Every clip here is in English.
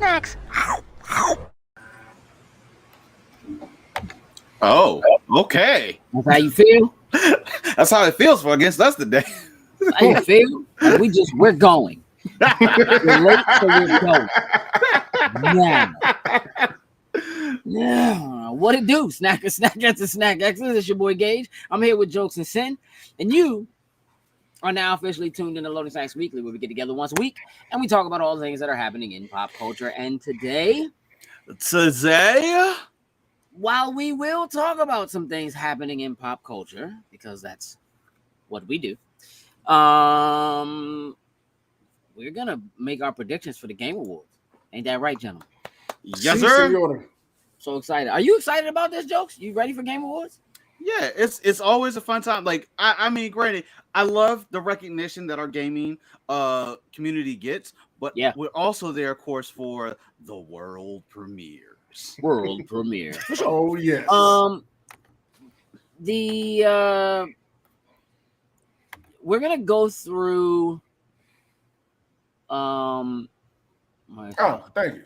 snacks. Oh, okay. That's how you feel? That's how it feels for against us today. How you feel? Like we're going. We're late, so we're going. Now, what it do? Snack X and Snack X. This is your boy Gage. I'm here with Jokes and Sin, and you are now officially tuned in to Loading Snacks Weekly, where we get together once a week and we talk about all the things that are happening in pop culture. And today, while we will talk about some things happening in pop culture, because that's what we do, we're gonna make our predictions for the Game Awards. Ain't that right, gentlemen? Yes, sir. So excited. Are you excited about this, Jokes? You ready for Game Awards? Yeah, it's always a fun time. Like, I mean, granted, I love the recognition that our gaming community gets, but yeah, we're also there, of course, for the world premieres. World premiere. Oh yes. We're gonna go through. Oh, thank you.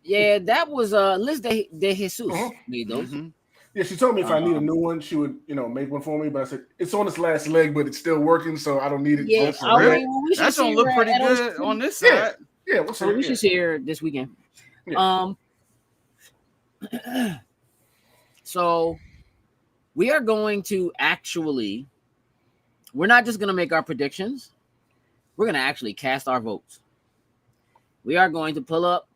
Yeah, that was Liz de Jesus made those. Mm-hmm. Yeah, she told me if I need a new one, she would, make one for me. But I said it's on its last leg, but it's still working, so I don't need it. Yeah, that don't look pretty good on this side. Yeah, what's up? We should see her this weekend. Yeah. So we are going to actually. We're not just going to make our predictions. We're going to actually cast our votes. We are going to pull up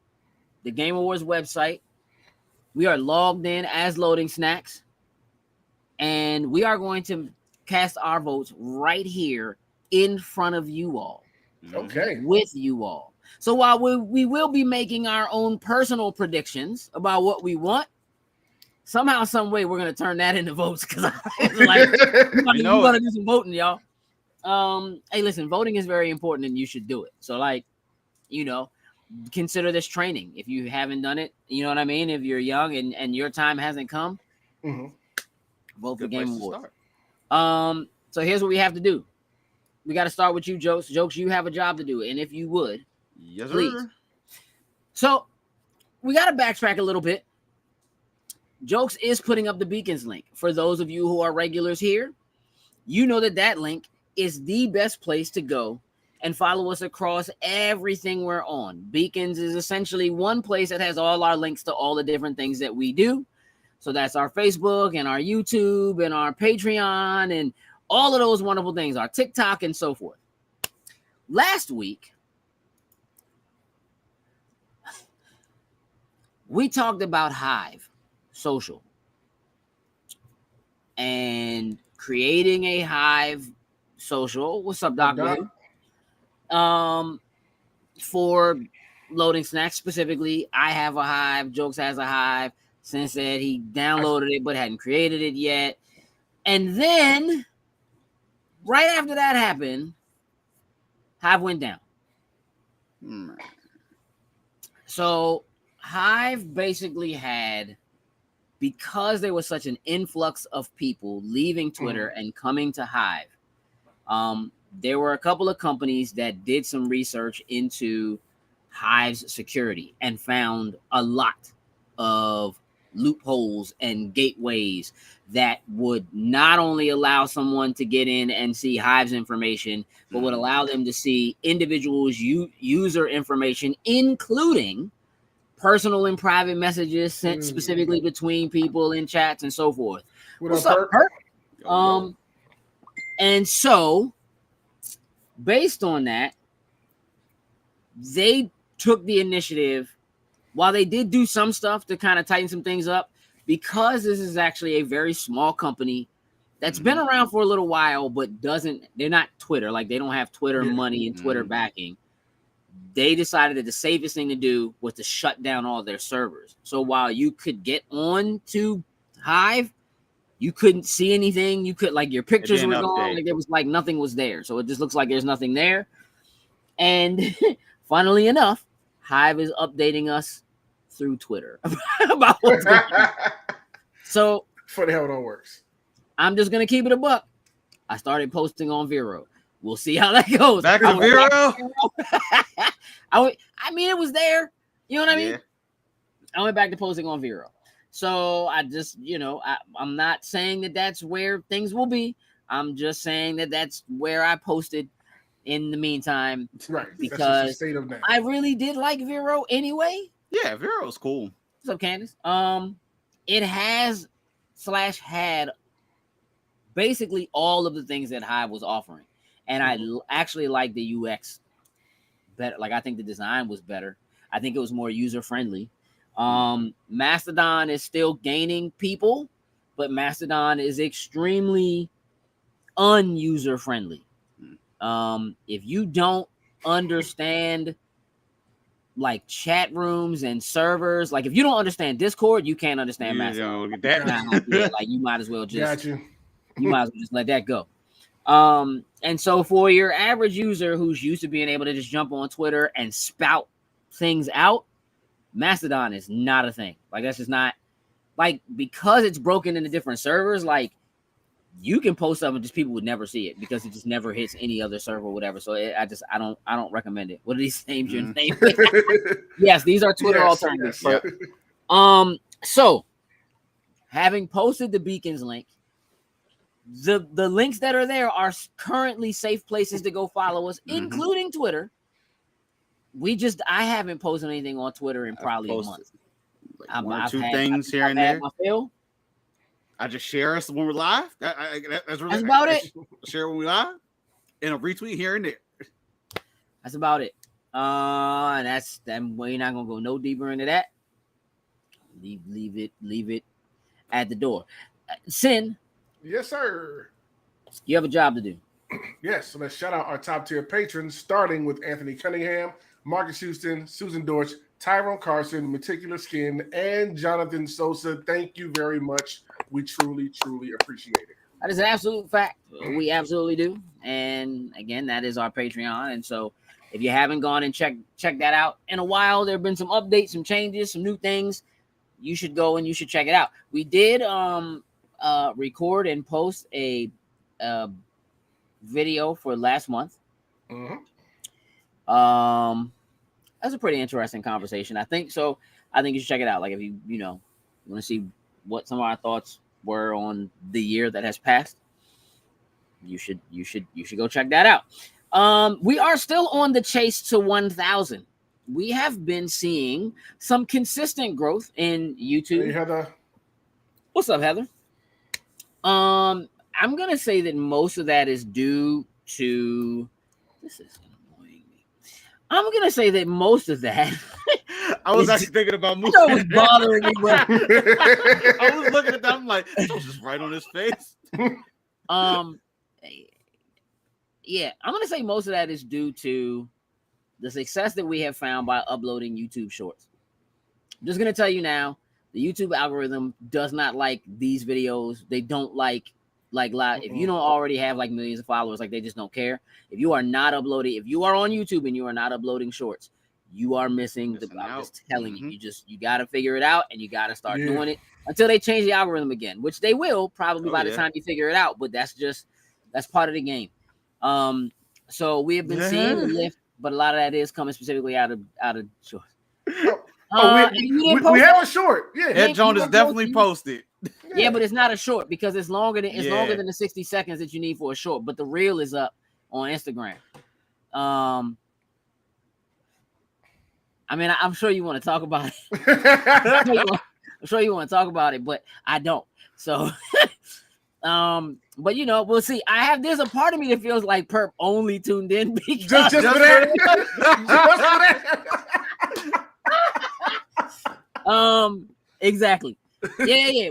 the Game Awards website. We are logged in as Loading Snacks. And we are going to cast our votes right here in front of you all. Okay. With you all. So while we will be making our own personal predictions about what we want, somehow, some way, we're going to turn that into votes because we're going to do some voting, y'all. Hey, listen, voting is very important and you should do it. So, consider this training. If you haven't done it, you know what I mean? If you're young and your time hasn't come, vote for Game Awards. So here's what we have to do. We got to start with you, Jokes. Jokes, you have a job to do. And if you would, yes, please. Sir. So we got to backtrack a little bit. Jokes is putting up the Beacons link. For those of you who are regulars here, you know that link is the best place to go and follow us across everything we're on. Beacons is essentially one place that has all our links to all the different things that we do. So that's our Facebook and our YouTube and our Patreon and all of those wonderful things, our TikTok and so forth. Last week, we talked about Hive Social and creating a Hive Social. What's up, Doc? For Loading Snacks specifically, I have a Hive. Jokes has a Hive. Sin said he downloaded it but hadn't created it yet. And then, right after that happened, Hive went down. So Hive basically had, because there was such an influx of people leaving Twitter and coming to Hive, there were a couple of companies that did some research into Hive's security and found a lot of loopholes and gateways that would not only allow someone to get in and see Hive's information, but would allow them to see individuals' user information, including personal and private messages sent specifically between people in chats and so forth. What's up, Perk? And so, based on that, they took the initiative. While they did do some stuff to kind of tighten some things up, because this is actually a very small company that's been around for a little while, but they're not Twitter. Like, they don't have Twitter money and Twitter backing. They decided that the safest thing to do was to shut down all their servers. So while you could get on to Hive, you couldn't see anything. You could, like, your pictures were gone. Like, there was like nothing was there. So it just looks like there's nothing there. And funnily enough, Hive is updating us through Twitter about what's going on. So funny how it all works. I'm just gonna keep it a buck. I started posting on Vero. We'll see how that goes. Back to Vero. I mean, it was there. You know what I mean? Yeah. I went back to posting on Vero. So I just, I'm not saying that that's where things will be. I'm just saying that that's where I posted in the meantime. Right. Because that's just the state of now. I really did like Vero anyway. Yeah, Vero's cool. What's up, Candace? It has / had basically all of the things that Hive was offering. And I actually like the UX better. Like, I think the design was better. I think it was more user-friendly. Mastodon is still gaining people, but Mastodon is extremely unuser-friendly. If you don't understand like chat rooms and servers, like if you don't understand Discord, you can't understand Mastodon. Look at that. Like you might as well just you might as well just let that go. And so for your average user who's used to being able to just jump on Twitter and spout things out, Mastodon is not a thing. Like that's just not like, because it's broken into different servers, like you can post something, just people would never see it because it just never hits any other server or whatever. So I don't recommend it. What are these names? Your name? Yes, these are Twitter alternatives. Yes. So having posted the Beacons link, the links that are there are currently safe places to go follow us, including Twitter. I haven't posted anything on Twitter in probably a month. Like one or two things here and there. I just share us when we're live. That's about it. Share when we're live, and a retweet here and there. That's about it. We're not gonna go no deeper into that. Leave it at the door. Sin. Yes, sir. You have a job to do. Yes, so let's shout out our top tier patrons, starting with Anthony Cunningham, Marcus Houston, Susan Dorch, Tyrone Carson, Meticulous Skin, and Jonathan Sosa. Thank you very much. We truly, truly appreciate it. That is an absolute fact. We absolutely do. And again, that is our Patreon. And so if you haven't gone and check that out in a while, there have been some updates, some changes, some new things. You should go and you should check it out. We did record and post a video for last month. That's a pretty interesting conversation, I think. So I think you should check it out. Like if you want to see what some of our thoughts were on the year that has passed, you should go check that out. We are still on the chase to 1,000. We have been seeing some consistent growth in YouTube. Hey, Heather. What's up, Heather? I'm gonna say that most of that is due to this is annoying me. I'm gonna say that most of that I was actually thinking about moving. It was bothering me. I was looking at that. I'm like, it was just right on his face. Yeah, I'm gonna say most of that is due to the success that we have found by uploading YouTube Shorts. I'm just gonna tell you now, the YouTube algorithm does not like these videos. They don't like live. If you don't already have like millions of followers, like they just don't care. If you are not uploading, if you are on YouTube and you are not uploading shorts, you are missing the. I'm just telling you, you got to figure it out and you got to start doing it until they change the algorithm again, which they will probably by the time you figure it out. But that's part of the game. So we have been seeing a lift, but a lot of that is coming specifically out of shorts. We have a short. Yeah, Ed Jones is definitely posted. Yeah, but it's not a short because it's longer than the 60 seconds that you need for a short. But the reel is up on Instagram. I mean, I'm sure you want to talk about it. I'm sure you want to talk about it, but I don't. So, but we'll see. There's a part of me that feels like Perp only tuned in because just for that. Exactly. Yeah.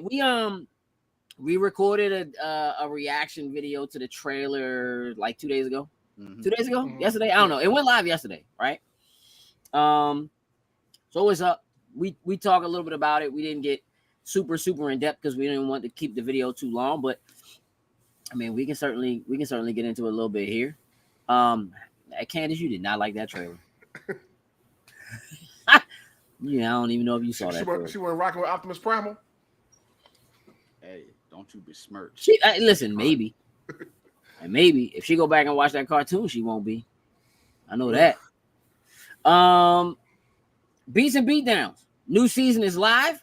We recorded a reaction video to the trailer like 2 days ago. 2 days ago? Yesterday? I don't know. It went live yesterday, right? So it's up. We talk a little bit about it. We didn't get super in depth because we didn't want to keep the video too long, but I mean we can certainly get into it a little bit here. Candace, you did not like that trailer. Yeah, I don't even know if you saw that. She went rocking with Optimus Primal. Hey, don't you besmirch. Listen, maybe. And maybe if she go back and watch that cartoon, she won't be. I know that. Beats and Beatdowns. New season is live,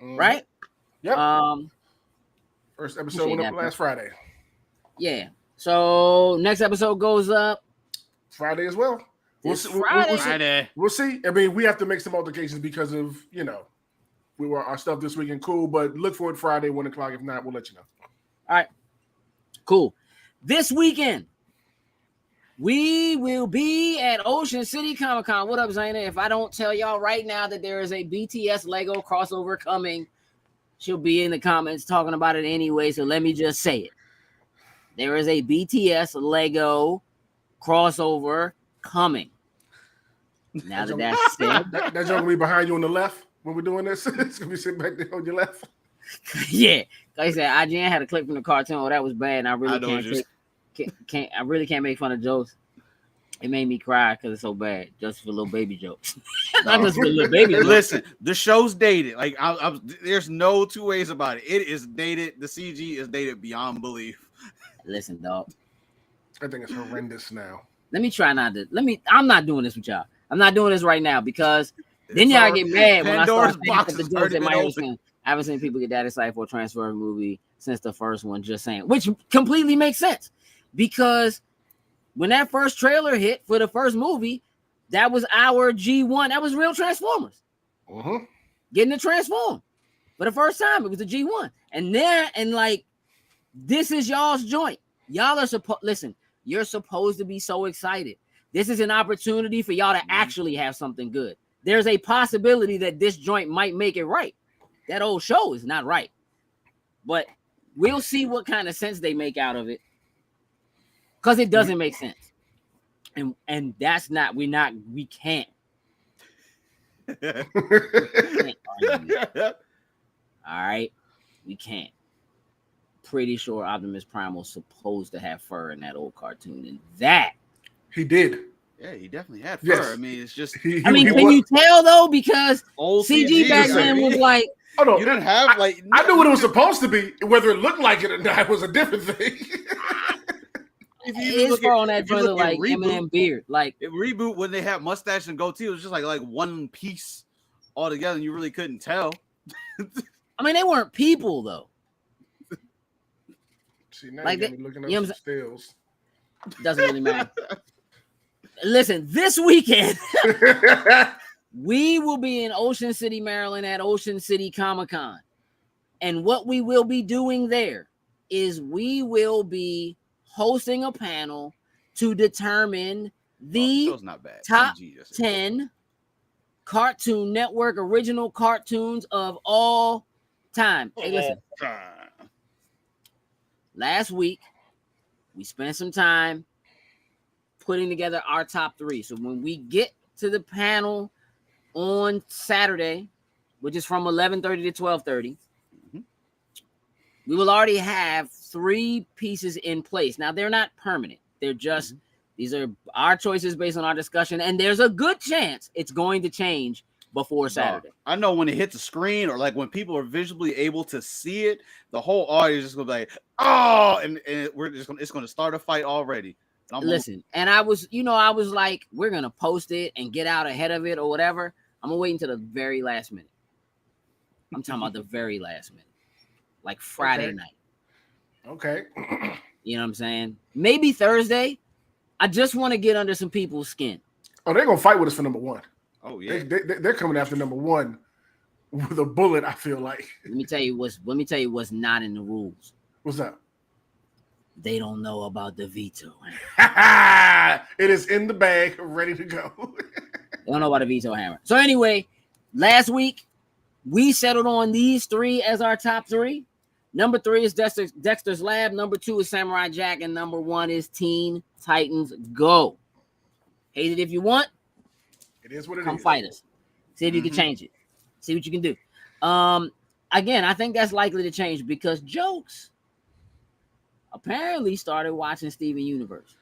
right? Yep. First episode went up last Friday. Yeah. So next episode goes up Friday as well. We'll see. We'll see. I mean, we have to make some altercations because of our stuff this weekend. Cool, but look for it Friday 1:00. If not, we'll let you know. All right. Cool. This weekend, we will be at Ocean City Comic Con. What up, Zaina? If I don't tell y'all right now that there is a BTS Lego crossover coming, she'll be in the comments talking about it anyway. So let me just say it. There is a BTS Lego crossover coming. Now that's said, that's gonna be behind you on the left when we're doing this. It's gonna be sitting back there on your left. Yeah, like I said, IGN had a clip from the cartoon. Oh, that was bad. And I really can't. I really can't make fun of jokes. It made me cry because it's so bad. Just for little baby jokes. Not just for little baby jokes. Listen, the show's dated. Like there's no two ways about it. It is dated. The CG is dated beyond belief. Listen, dog. I think it's horrendous now. Let me try not to. I'm not doing this with y'all. I'm not doing this right now because then y'all get mad when Pandora's I start box the has jokes in my already head. been Saying, I haven't seen people get that excited for a Transformers movie since the first one. Just saying, which completely makes sense because when that first trailer hit for the first movie, that was our G1. That was real Transformers. Getting to transform for the first time. It was the G1, and like this is y'all's joint. Y'all are supposed. Listen, you're supposed to be so excited. This is an opportunity for y'all to actually have something good. There's a possibility that this joint might make it right. That old show is not right, but we'll see what kind of sense they make out of it because it doesn't make sense. And that's not, we can't. All right. We can't. Pretty sure Optimus Prime was supposed to have fur in that old cartoon, and that he did. Yeah, he definitely had fur. Yes. I mean, it's just. Can you tell though? Because old CG back then was like. Oh no, you didn't have like. I knew what it was supposed to be. Whether it looked like it or not was a different thing. His fur on that joint look like Eminem beard. Like Reboot when they had mustache and goatee, it was just like one piece all together, and you really couldn't tell. I mean, they weren't people though. See, now like you got me looking up some stills. Doesn't really matter. Listen, this weekend we will be in Ocean City, Maryland at Ocean City Comic Con. And what we will be doing there is we will be hosting a panel to determine the top 10 Cartoon Network original cartoons of all time. Hey, listen. Last week, we spent some time putting together our top 3. So when we get to the panel on Saturday, which is from 11:30 to 12:30, we will already have 3 pieces in place. Now, they're not permanent. They're just, these are our choices based on our discussion, and there's a good chance it's going to change before Saturday. I know when it hits the screen or like when people are visually able to see it, the whole audience is just gonna be like, oh, and it's gonna start a fight already. Listen, and I was like, we're gonna post it and get out ahead of it or whatever. I'm gonna wait until the very last minute. I'm talking about the very last minute, like Friday night. Okay. You know what I'm saying? Maybe Thursday. I just want to get under some people's skin. Oh, they're gonna fight with us for number 1. Oh yeah, they're coming after number 1 with a bullet. I feel like. Let me tell you what's not in the rules. What's that? They don't know about the veto. It is in the bag, ready to go. They don't know about the veto hammer. So anyway, last week we settled on these 3 as our top 3. Number 3 is Dexter's Lab. Number 2 is Samurai Jack, and number 1 is Teen Titans Go. Hate it if you want. It is what it is. Come fight us. See if you can change it. See what you can do. Again, I think that's likely to change because Jokes apparently started watching Steven Universe.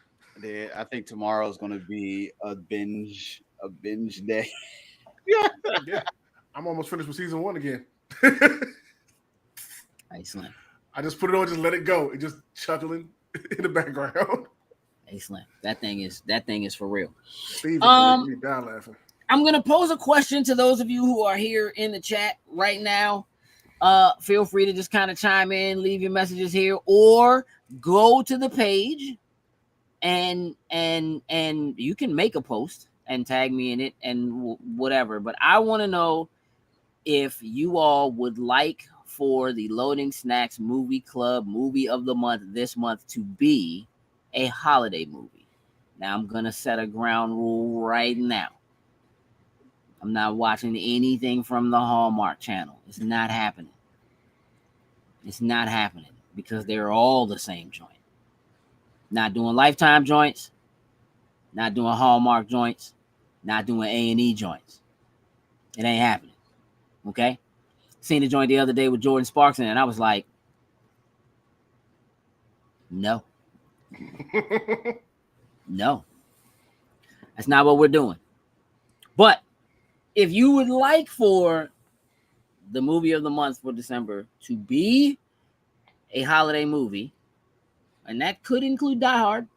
Yeah, I think tomorrow is going to be a binge day. Yeah. I'm almost finished with season 1 again. Excellent. I just put it on, just let it go. It just chuckling in the background. Excellent. That thing is for real. Steven, me down laughing. I'm gonna pose a question to those of you who are here in the chat right now. Feel free to just kind of chime in, leave your messages here, or go to the page and you can make a post and tag me in it and whatever. But I want to know if you all would like for the Loading Snacks Movie Club movie of the month this month to be a holiday movie. Now I'm gonna set a ground rule right now. I'm not watching anything from the Hallmark Channel. It's not happening. It's not happening because they're all the same joint. Not doing Lifetime joints, not doing Hallmark joints, not doing A&E joints. It ain't happening. Okay? Seen the joint the other day with Jordan Sparks in it, and I was like, no. No. That's not what we're doing. But if you would like for the movie of the month for December to be a holiday movie, and that could include Die Hard.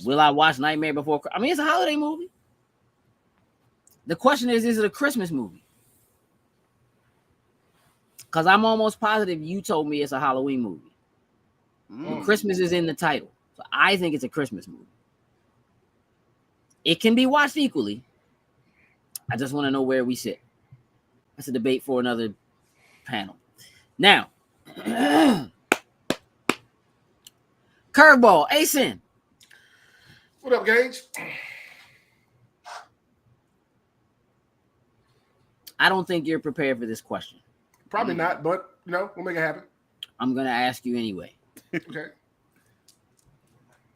Will I watch Nightmare Before Christmas? I mean, it's a holiday movie. The question is it a Christmas movie? Because I'm almost positive you told me it's a Halloween movie. And Christmas is in the title. So I think it's a Christmas movie. It can be watched equally. I just want to know where we sit. That's a debate for another panel. Now, curveball, Asin. What up, Gage? I don't think you're prepared for this question. Probably not, but we'll make it happen. I'm going to ask you anyway. Okay.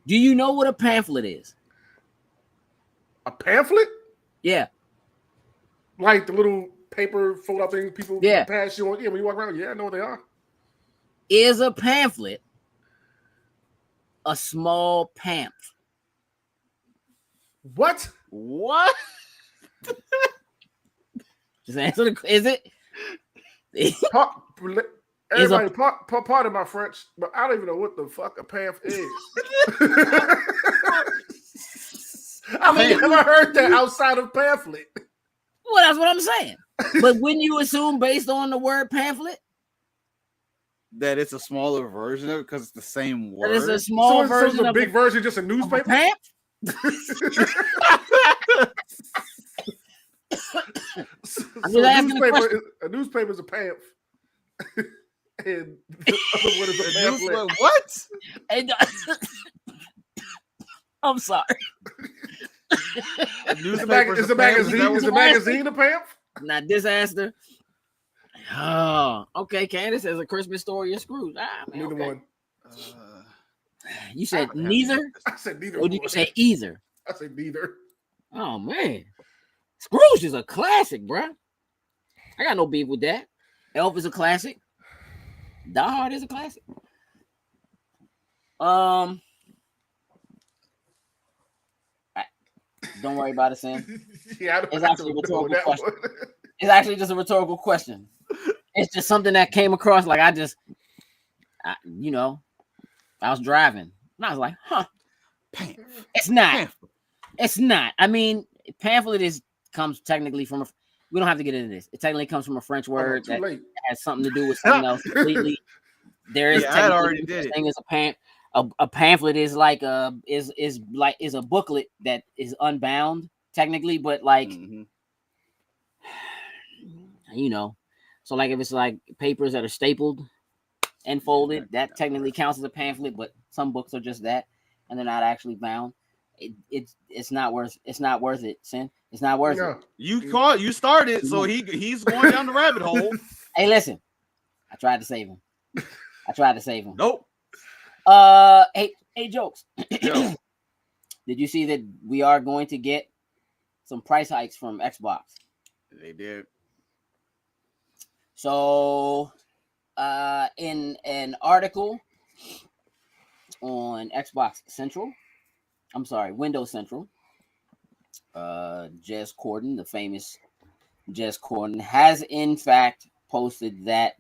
Do you know what a pamphlet is? A pamphlet? Yeah. Like the little paper fold-out things people pass you on. Yeah, when you walk around, I know what they are. Is a pamphlet a small pamphlet? What? What? Just answer the. Is it? Everybody, pardon my French, but I don't even know what the fuck a pamphlet is. I mean, I've never heard that outside of pamphlet. Well, that's what I'm saying. But wouldn't you assume, based on the word pamphlet, that it's a smaller version of it because it's the same word? that it's a small version so of big version, just a newspaper. A newspaper is a pamphlet. And the other one is a pamphlet. What? I'm sorry. Is the magazine a pamphlet? Not disaster. Oh, okay. Candace says A Christmas Story is Scrooge. Neither one. You said neither? I said neither. Or did you say either? I said neither. Oh, man. Scrooge is a classic, bro. I got no beef with that. Elf is a classic. Die Hard is a classic. Don't worry about it, Sam. It's actually a rhetorical question. It's actually just a rhetorical question. It's just something that came across. Like I was driving and I was like, huh. It's not. It's not. I mean, pamphlet comes technically from we don't have to get into this. It technically comes from a French word that has something to do with something else completely. There is I already did thing as a pamphlet is like a booklet that is unbound technically, but like so like if it's like papers that are stapled and folded, that technically counts as a pamphlet, but some books are just that and they're not actually bound. It's not worth it, Sin. It's not worth it. You started, so he's going down the rabbit hole. Hey, listen. I tried to save him. Nope. Hey, jokes. Did you see that we are going to get some price hikes from Xbox? They did. So, in an article on Windows Central, Jez Corden, the famous Jez Corden, has in fact posted that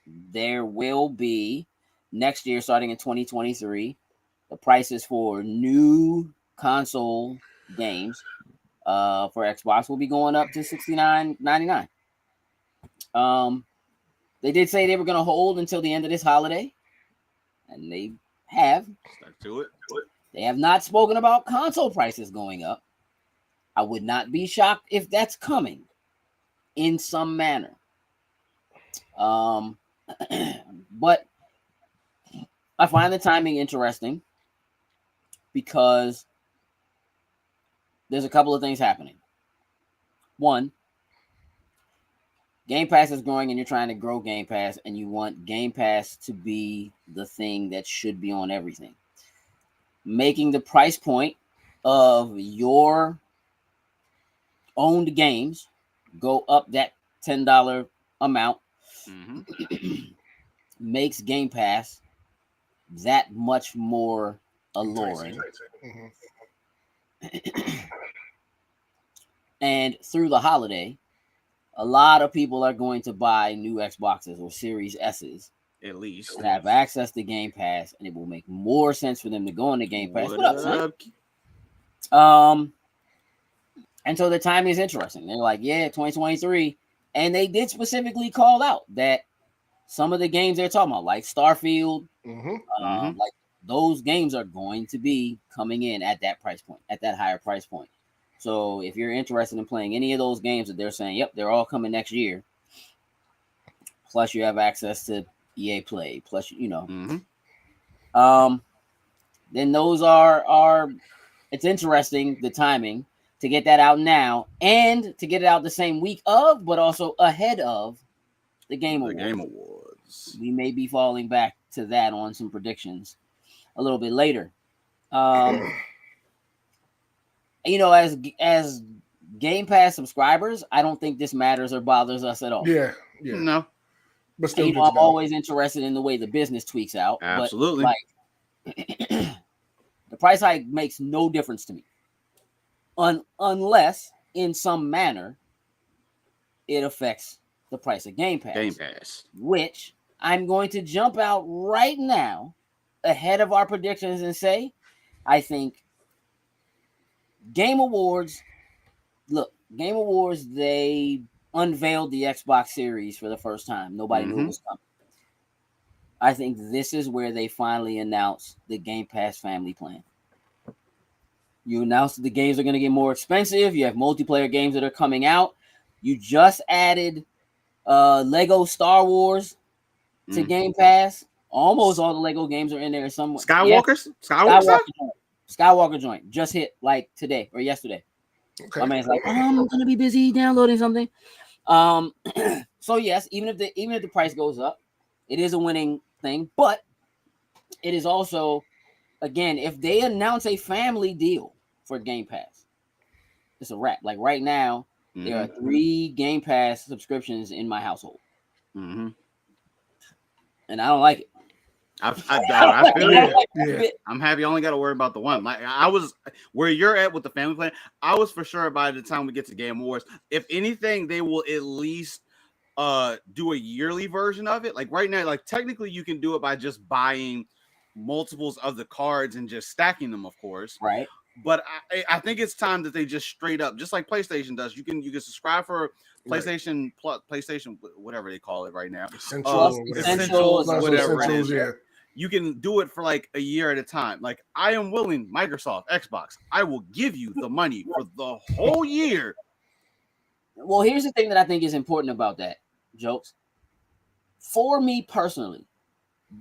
there will be next year, starting in 2023, the prices for new console games for Xbox will be going up to $69.99. They did say they were going to hold until the end of this holiday, and they have. Stuck to it. They have not spoken about console prices going up. I would not be shocked if that's coming in some manner. But I find the timing interesting because there's a couple of things happening. One, Game Pass is growing and you're trying to grow Game Pass and you want Game Pass to be the thing that should be on everything. Making the price point of your owned games go up that $10 amount makes Game Pass that much more alluring. And through the holiday, a lot of people are going to buy new Xboxes or Series S's. At least. Have access to Game Pass, and it will make more sense for them to go into Game Pass. What up, son? And so the timing is interesting. They're like, yeah, 2023. And they did specifically call out that some of the games they're talking about, like Starfield, like those games are going to be coming in at that price point, at that higher price point. So if you're interested in playing any of those games that they're saying, yep, they're all coming next year. Plus you have access to EA Play. Plus, then those are it's interesting, the timing to get that out now and to get it out the same week of, but also ahead of the Game Awards. We may be falling back to that on some predictions a little bit later. As Game Pass subscribers, I don't think this matters or bothers us at all. Yeah. No. But still, I'm always interested in the way the business tweaks out. Absolutely. But the price hike makes no difference to me, unless in some manner it affects the price of Game Pass. Which I'm going to jump out right now ahead of our predictions and say, I think Game Awards, they unveiled the Xbox Series for the first time. Nobody knew it was coming. I think this is where they finally announced the Game Pass family plan. You announced that the games are going to get more expensive. You have multiplayer games that are coming out. You just added Lego Star Wars to Game Pass. Almost all the Lego games are in there somewhere. Skywalker joint just hit like today or yesterday. Okay. My man's like, I'm gonna be busy downloading something. So yes, even if the price goes up, it is a winning thing. But it is also, again, if they announce a family deal for Game Pass, it's a wrap. Like right now, there are 3 Game Pass subscriptions in my household, and I don't like it. I feel it. I'm happy I only got to worry about the one. Like I was where you're at with the family plan. I was for sure by the time we get to Game Awards, if anything, they will at least do a yearly version of it. Like right now, like technically you can do it by just buying multiples of the cards and just stacking them, of course. Right. But I think it's time that they just straight up, just like PlayStation does. You can subscribe for PlayStation Plus, PlayStation, whatever they call it right now. Essentials, whatever it is. Yeah. You can do it for like a year at a time. Like I am willing, Microsoft, Xbox, I will give you the money for the whole year. Well, here's the thing that I think is important about that, Jokes. For me personally,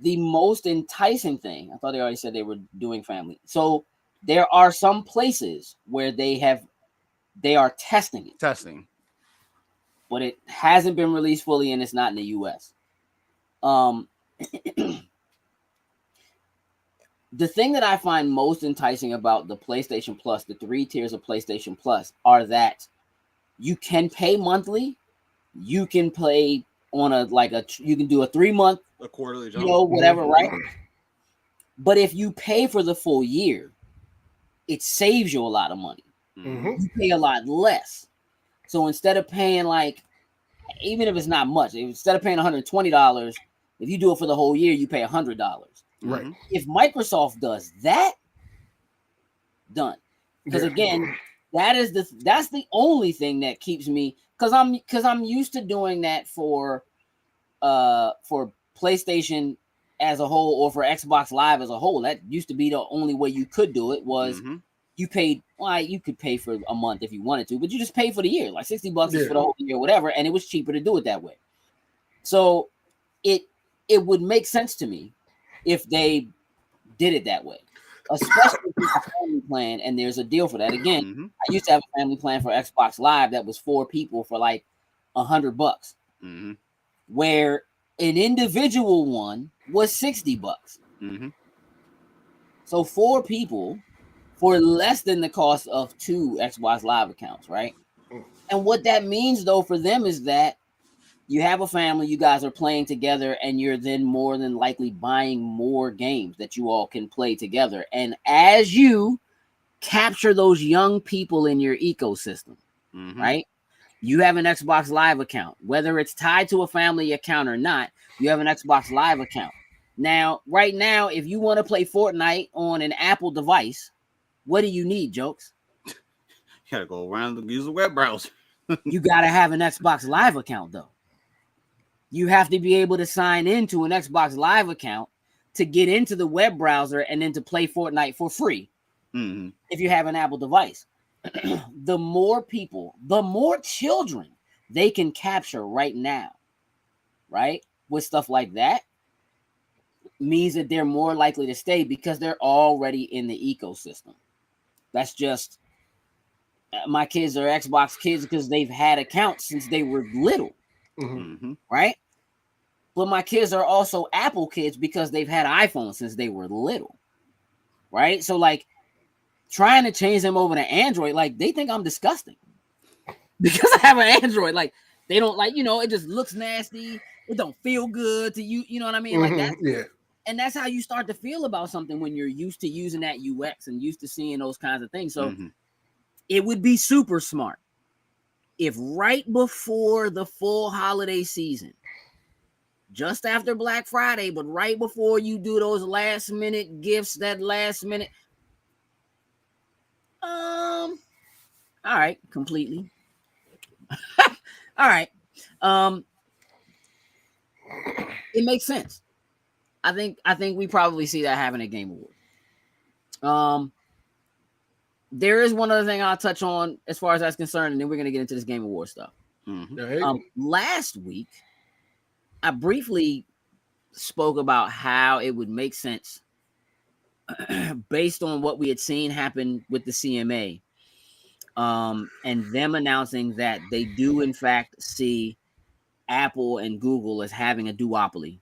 the most enticing thing, I thought they already said they were doing family. So there are some places where they are testing it. But it hasn't been released fully and it's not in the US. The thing that I find most enticing about the PlayStation Plus, the 3 tiers of PlayStation Plus, are that you can pay monthly. You can play on you can do a 3-month, a quarterly, whatever, right? But if you pay for the full year, it saves you a lot of money. You pay a lot less. So instead of paying even if it's not much, instead of paying $120, if you do it for the whole year, you pay $100. Right. If Microsoft does that, done. Because again, that's the only thing that keeps me, because I'm used to doing that for PlayStation as a whole, or for Xbox Live as a whole. That used to be the only way you could do it, was you paid. Well, you could pay for a month if you wanted to, but you just pay for the year, like $60 is for the whole year, whatever, and it was cheaper to do it that way. So it would make sense to me if they did it that way, especially if it's a family plan and there's a deal for that. Again, I used to have a family plan for Xbox Live that was 4 people for like $100, where an individual one was $60. So 4 people for less than the cost of 2 Xbox Live accounts, right? And what that means, though, for them is that you have a family, you guys are playing together, and you're then more than likely buying more games that you all can play together. And as you capture those young people in your ecosystem, right? You have an Xbox Live account, whether it's tied to a family account or not, you have an Xbox Live account. Now, right now, if you want to play Fortnite on an Apple device, what do you need, Jokes? You gotta go around and use a web browser. You gotta have an Xbox Live account, though. You have to be able to sign into an Xbox Live account to get into the web browser and then to play Fortnite for free. If you have an Apple device. The more people, the more children they can capture right now, right? With stuff like that, means that they're more likely to stay because they're already in the ecosystem. That's just, my kids are Xbox kids because they've had accounts since they were little, right? But my kids are also Apple kids because they've had iPhones since they were little, right? So like, trying to change them over to Android, like, they think I'm disgusting because I have an Android. Like, they don't like, it just looks nasty. It don't feel good to you. You know what I mean? Like that. And that's how you start to feel about something when you're used to using that UX and used to seeing those kinds of things. So it would be super smart if right before the full holiday season, just after Black Friday, but right before you do those last minute gifts, that last minute, all right, completely. All right. It makes sense. I think we probably see that having a Game Award. There is one other thing I'll touch on as far as that's concerned, and then we're gonna get into this Game Award stuff. Last week, I briefly spoke about how it would make sense based on what we had seen happen with the CMA, and them announcing that they do in fact see Apple and Google as having a duopoly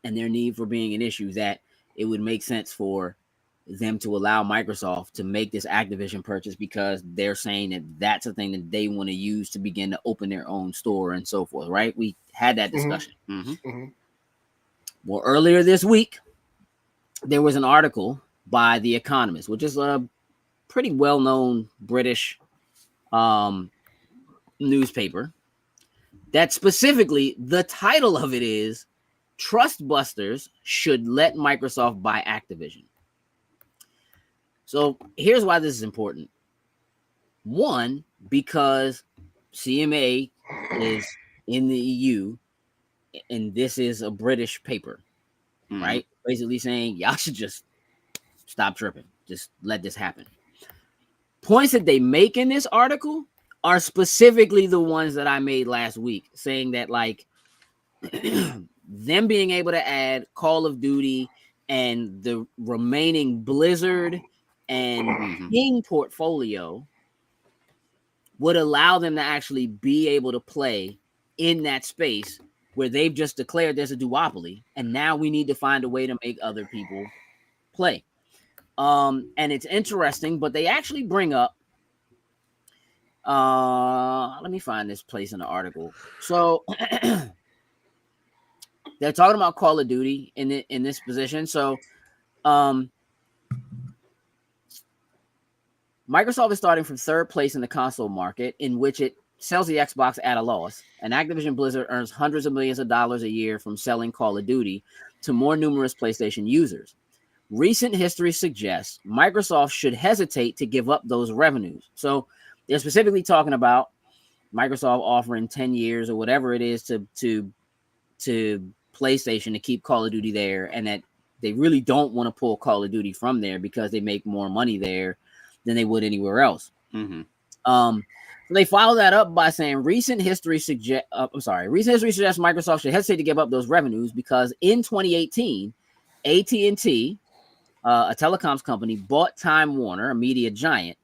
and their need for being an issue, that it would make sense for them to allow Microsoft to make this Activision purchase because they're saying that that's a thing that they want to use to begin to open their own store and so forth, right? We had that discussion. Well, earlier this week, there was an article by The Economist, which is a pretty well-known British newspaper, that specifically, the title of it is Trustbusters Should Let Microsoft Buy Activision. So here's why this is important. One, because CMA is in the EU, and this is a British paper, right? Basically saying y'all should just stop tripping. Just let this happen. Points that they make in this article are specifically the ones that I made last week, saying that like them being able to add Call of Duty and the remaining Blizzard and King portfolio would allow them to actually be able to play in that space where they've just declared there's a duopoly, and now we need to find a way to make other people play. And it's interesting, but they actually bring up, let me find this place in the article. So they're talking about Call of Duty in this position. So Microsoft is starting from third place in the console market, in which it sells the Xbox at a loss, and Activision Blizzard earns hundreds of millions of dollars a year from selling Call of Duty to more numerous PlayStation users. recent history suggests Microsoft should hesitate to give up those revenues. So they're specifically talking about Microsoft offering 10 years or whatever it is to PlayStation to keep Call of Duty there, and that they really don't want to pull Call of Duty from there because they make more money there than they would anywhere else. They follow that up by saying recent history suggests Microsoft should hesitate to give up those revenues because in 2018, AT&T, a telecoms company, bought Time Warner, a media giant.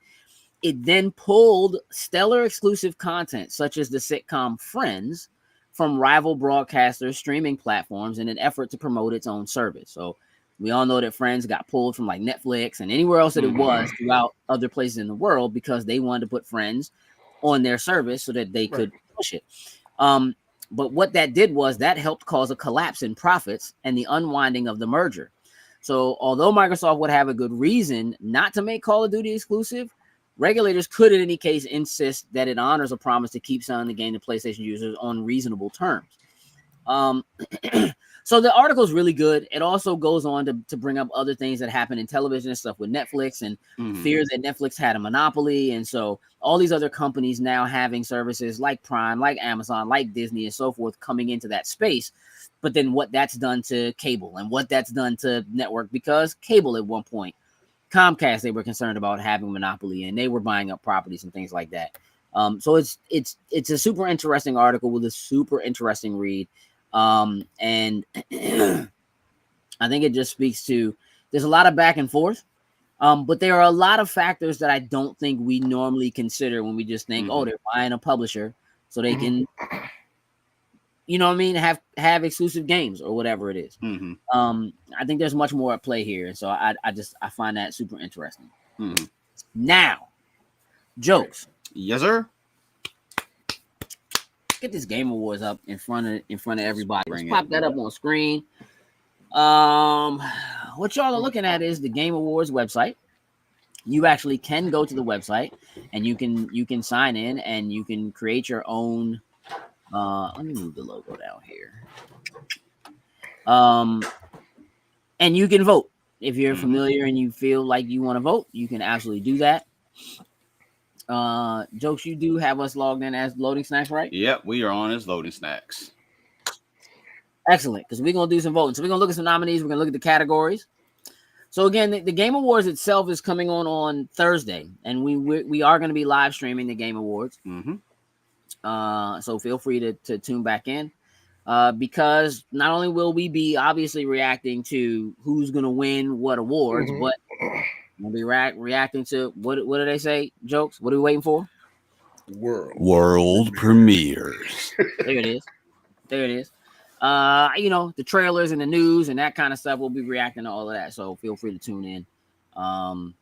It then pulled stellar exclusive content such as the sitcom Friends from rival broadcasters' streaming platforms in an effort to promote its own service. So we all know that Friends got pulled from like Netflix and anywhere else that it was throughout other places in the world because they wanted to put Friends on their service so that they could push it. But what that did was that helped cause a collapse in profits and the unwinding of the merger. So although Microsoft would have a good reason not to make Call of Duty exclusive, regulators could in any case insist that it honors a promise to keep selling the game to PlayStation users on reasonable terms. So the article is really good. It also goes on to bring up other things that happen in television and stuff with Netflix and fears that Netflix had a monopoly. And so all these other companies now having services like Prime, like Amazon, like Disney and so forth coming into that space. But then what that's done to cable and what that's done to network, because cable at one point, Comcast, they were concerned about having monopoly and they were buying up properties and things like that. So it's a super interesting article with a super interesting read. And I think it just speaks to, there's a lot of back and forth, but there are a lot of factors that I don't think we normally consider when we just think, oh, they're buying a publisher so they can, you know what I mean, have exclusive games or whatever it is. I think there's much more at play here. And so I find that super interesting. Now, jokes. Yes, sir. Get this Game Awards up in front of everybody. Let's pop that up on screen. What y'all are looking at is the Game Awards website. You actually can go to the website and you can sign in and you can create your own. Let me move the logo down here. And you can vote if you're familiar and you feel like you want to vote. You can absolutely do that. Jokes, you do have us logged in as Loading Snacks, right? Yep, we are on as Loading Snacks. Excellent, because we're gonna do some voting. So we're gonna look at some nominees. We're gonna look at the categories. So again, the Game Awards itself is coming on Thursday, and we are going to be live streaming the Game Awards. So feel free to tune back in, because not only will we be obviously reacting to who's going to win what awards, but we'll be reacting to what do they say? Jokes. What are we waiting for? World premieres. There it is. The trailers and the news and that kind of stuff. We'll be reacting to all of that. So feel free to tune in on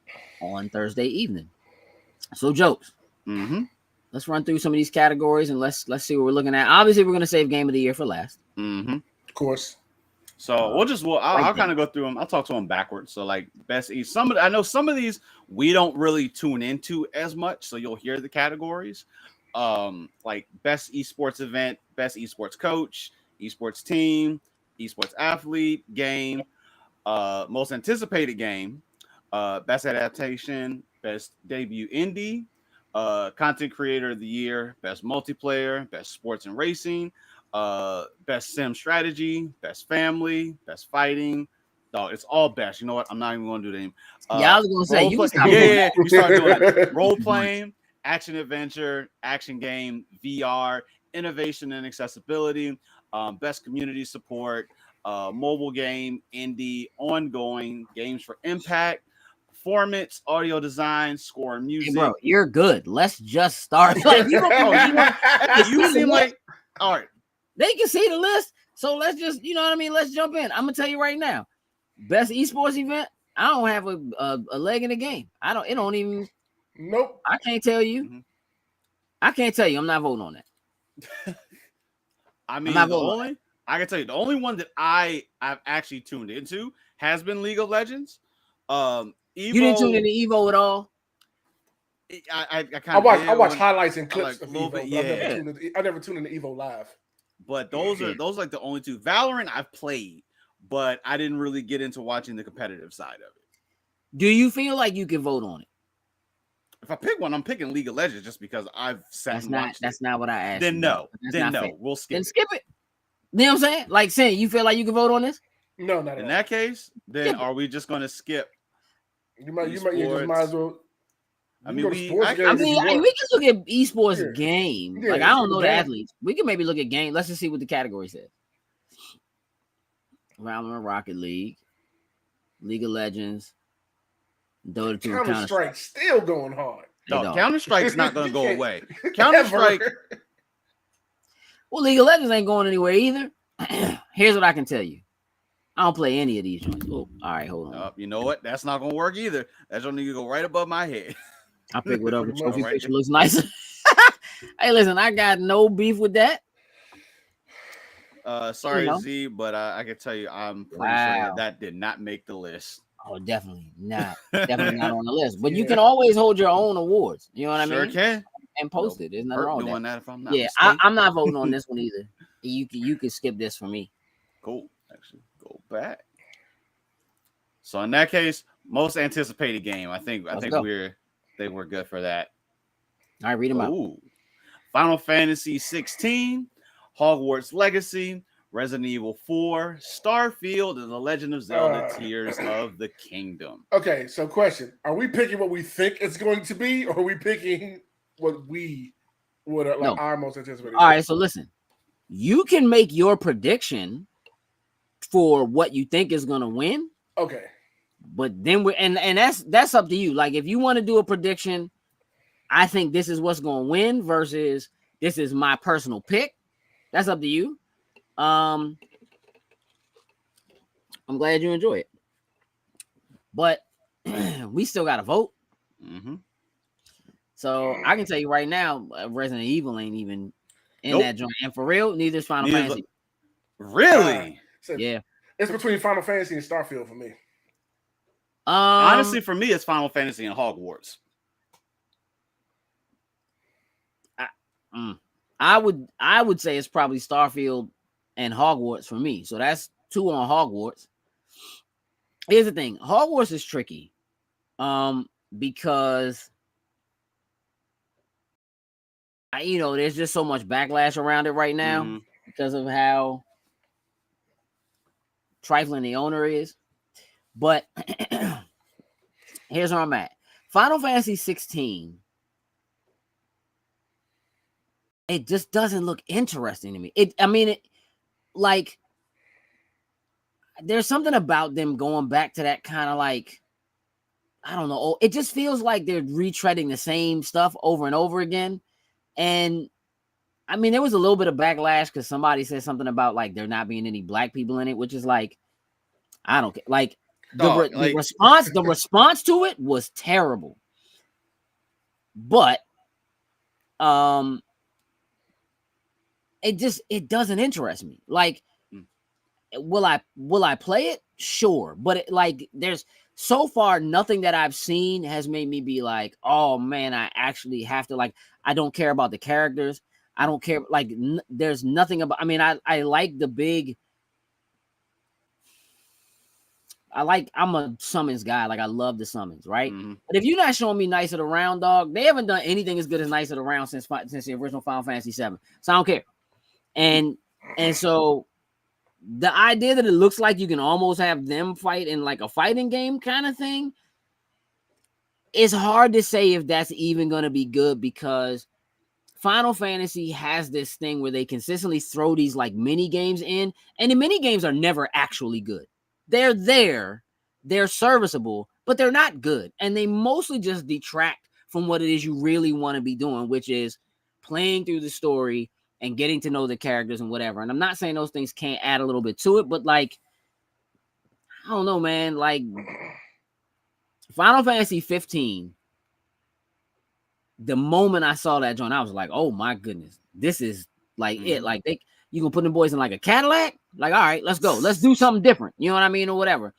Thursday evening. So jokes. Let's run through some of these categories and let's see what we're looking at. Obviously, we're going to save Game of the Year for last. Of course. So I'll kind of go through them. I'll talk to them backwards. So like best I know some of these we don't really tune into as much. So you'll hear the categories. Like best esports event, best esports coach, esports team, esports athlete, game, most anticipated game, best adaptation, best debut indie, content creator of the year, best multiplayer, best sports and racing, best sim strategy, best family, best fighting. No, it's all best. You know what? I'm not even going to do the name. I was going to say, you start doing it. Role playing, action adventure, action game, VR, innovation and accessibility, best community support, mobile game, indie, ongoing, games for impact, performance, audio design, score, and music. Hey bro, you're good. Let's just start. You seem like, all right. They can see the list, so let's just, you know what I mean? Let's jump in. I'm gonna tell you right now, best esports event. I don't have a leg in the game. It don't even. Nope. I can't tell you. I can't tell you. I'm not voting on that. I mean, I can tell you the only one that I've actually tuned into has been League of Legends. Evo, you didn't tune into Evo at all? I watch highlights and clips like of Evo. I never tuned into Evo live. But those are like the only two. Valorant I've played, but I didn't really get into watching the competitive side of it. Do you feel like you can vote on it? If I pick one, I'm picking League of Legends just because I've sat and watched That's it. not what I asked. Then you, no. that's Then not no. fair. We'll skip Then it. skip it. You know what I'm saying? Like saying you feel like you can vote on this? No, not at In all. that case, then are we just going to skip? You just might as well. I mean, we we can look at esports game. Yeah, like I don't know the athletes. We can maybe look at game. Let's just see what the category says. Valorant, Rocket League, League of Legends, Dota 2, Counter-Strike still going hard. No, Counter-Strike's not going to go away. Counter-Strike. Well, League of Legends ain't going anywhere either. Here's what I can tell you. I don't play any of these joints. Oh, all right, hold on. You know what? That's not going to work either. That's going to go right above my head. I pick whatever trophy right picture looks nicer. Hey, listen, I got no beef with that. Sorry, Z, but I can tell you, I'm pretty sure that did not make the list. Oh, definitely not. Definitely not on the list. But you can always hold your own awards. You know what I mean? Sure can. And post it. There's nothing wrong with doing that. If I'm not I'm not voting on this one either. You can skip this for me. Cool. Actually, go back. So in that case, most anticipated game. I think we're good for that. All right, read them out. Final Fantasy 16, Hogwarts Legacy, Resident Evil 4, Starfield, and The Legend of Zelda: Tears of the Kingdom. Okay, so question: are we picking what we think it's going to be, or are we picking what we would our most anticipated? All right, so listen, you can make your prediction for what you think is going to win. Okay, but then that's up to you. Like if you want to do a prediction, I think this is what's going to win versus this is my personal pick. That's up to you. I'm glad you enjoy it, but we still got to vote. Mm-hmm. So I can tell you right now, Resident Evil ain't even in that joint, and for real, neither is Final Fantasy. Really? Yeah, it's between Final Fantasy and Starfield for me. Honestly, for me, it's Final Fantasy and Hogwarts. I would say it's probably Starfield and Hogwarts for me. So that's 2 on Hogwarts. Here's the thing. Hogwarts is tricky. Because there's just so much backlash around it right now because of how trifling the owner is. But here's where I'm at. Final Fantasy 16. It just doesn't look interesting to me. There's something about them going back to that kind of like, I don't know. It just feels like they're retreading the same stuff over and over again. And I mean, there was a little bit of backlash because somebody said something about like there not being any black people in it, which is like, I don't care. Like the response to it was terrible. But it doesn't interest me. Like, will I play it? Sure. But there's so far nothing that I've seen has made me be like, oh man, I actually have to I don't care about the characters. I don't care. There's nothing about, I like the big, I'm a summons guy. Like I love the summons, right? Mm-hmm. But if you're not showing me Knights of the Round, dog, they haven't done anything as good as Knights of the Round since the original Final Fantasy VII. So I don't care. And so the idea that it looks like you can almost have them fight in like a fighting game kind of thing, it's hard to say if that's even going to be good because Final Fantasy has this thing where they consistently throw these like mini games in, and the mini games are never actually good. They're there, they're serviceable, but they're not good. And they mostly just detract from what it is you really want to be doing, which is playing through the story and getting to know the characters and whatever. And I'm not saying those things can't add a little bit to it, but like, I don't know, man. Like Final Fantasy 15, the moment I saw that joint, I was like, oh my goodness, this is like it. Like you gonna put them boys in like a Cadillac? Like, all right, let's go. Let's do something different. You know what I mean? Or whatever.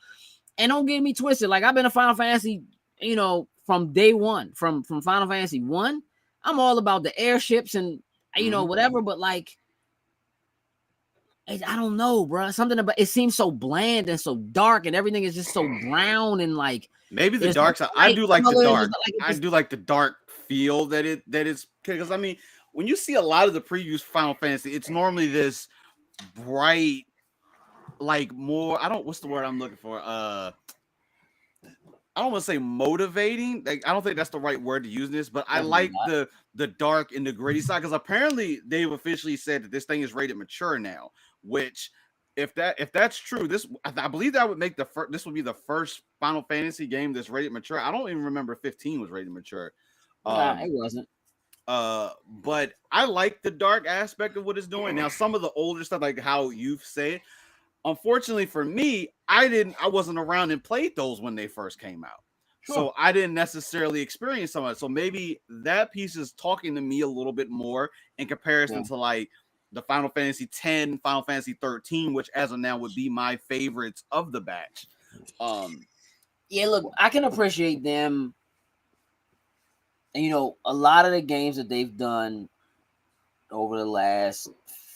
And don't get me twisted. Like I've been a Final Fantasy, from day one, from Final Fantasy 1. I'm all about the airships and whatever, but like I don't know, bro. Something about it seems so bland and so dark, and everything is just so brown and like maybe the there's dark no side. I bright do like the colors. dark. Like I do like the dark feel that is because I mean, when you see a lot of the previews for Final Fantasy, it's normally this bright, like more. I don't. What's the word I'm looking for? I don't want to say motivating. Like I don't think that's the right word to use this, but I Definitely like not. the dark and the gritty side because apparently they've officially said that this thing is rated mature now. Which, if that's true, I believe that would make this would be the first Final Fantasy game that's rated mature. I don't even remember 15 was rated mature. Nah, Um, it wasn't. but I like the dark aspect of what it's doing. Now, some of the older stuff, like how you've said, unfortunately for me, I wasn't around and played those when they first came out. Sure. So I didn't necessarily experience some of it. So maybe that piece is talking to me a little bit more in comparison to like the Final Fantasy 10, Final Fantasy 13, which as of now would be my favorites of the batch. Yeah, look, I can appreciate them. And, you know, a lot of the games that they've done over the last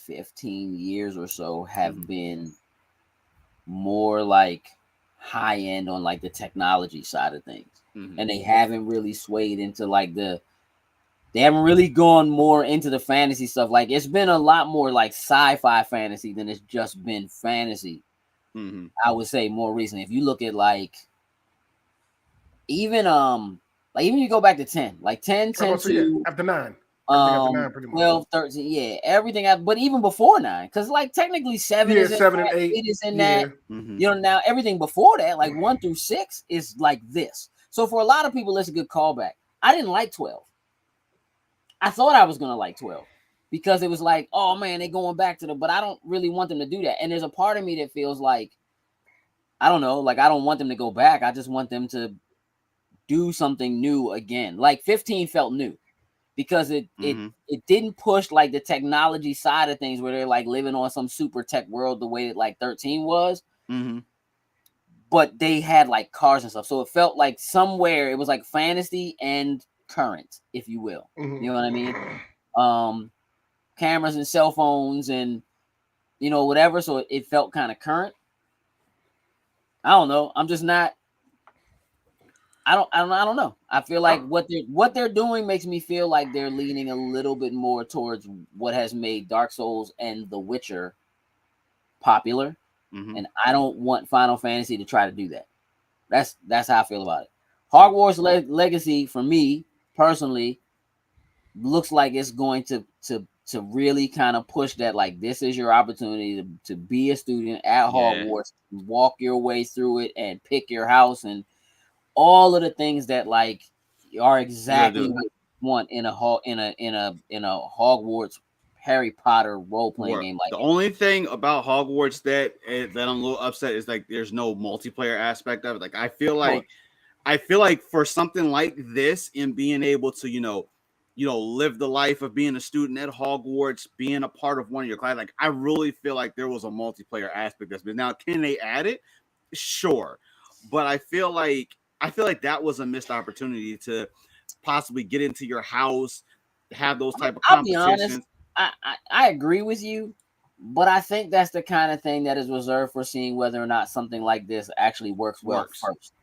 15 years or so have been more like high end on like the technology side of things. And they haven't really swayed into like they haven't really gone more into the fantasy stuff. Like it's been a lot more like sci-fi fantasy than it's just been fantasy. I would say more recently. If you look at like even you go back to 10, like 10, 10 to after 9. After 9 pretty much. 12, 13, yeah, everything but even before 9, because like technically 7 is in 7 that, and 8. 8 is in that. You know, now everything before that, like 1 through 6, is like this. So for a lot of people, it's a good callback. I didn't like 12. I thought I was gonna like 12 because it was like, oh man, they're going back to but I don't really want them to do that. And there's a part of me that feels like, I don't know, like I don't want them to go back. I just want them to do something new again. Like 15 felt new because it didn't push like the technology side of things where they're like living on some super tech world the way that like 13 was. But they had like cars and stuff. So it felt like somewhere it was like fantasy and current, if you will. You know what I mean? Cameras and cell phones and, you know, whatever. So it felt kind of current. I don't know. I'm just not. I don't know. I feel like what they're doing makes me feel like they're leaning a little bit more towards what has made Dark Souls and The Witcher popular. And I don't want Final Fantasy to try to do that. That's how I feel about it. Hogwarts Legacy, for me personally, looks like it's going to really kind of push that. Like this is your opportunity to be a student at Hogwarts, walk your way through it, and pick your house and all of the things that like are exactly what you want in a Hogwarts Harry Potter role-playing game. Like the only thing about Hogwarts that I'm a little upset is like there's no multiplayer aspect of it. Like I feel like for something like this and being able to, you know, live the life of being a student at Hogwarts, being a part of one of your classes, like I really feel like there was a multiplayer aspect that's been. Now, can they add it? Sure. But I feel like that was a missed opportunity to possibly get into your house, have those type of competitions. I'll be honest, I agree with you, but I think that's the kind of thing that is reserved for seeing whether or not something like this actually works first.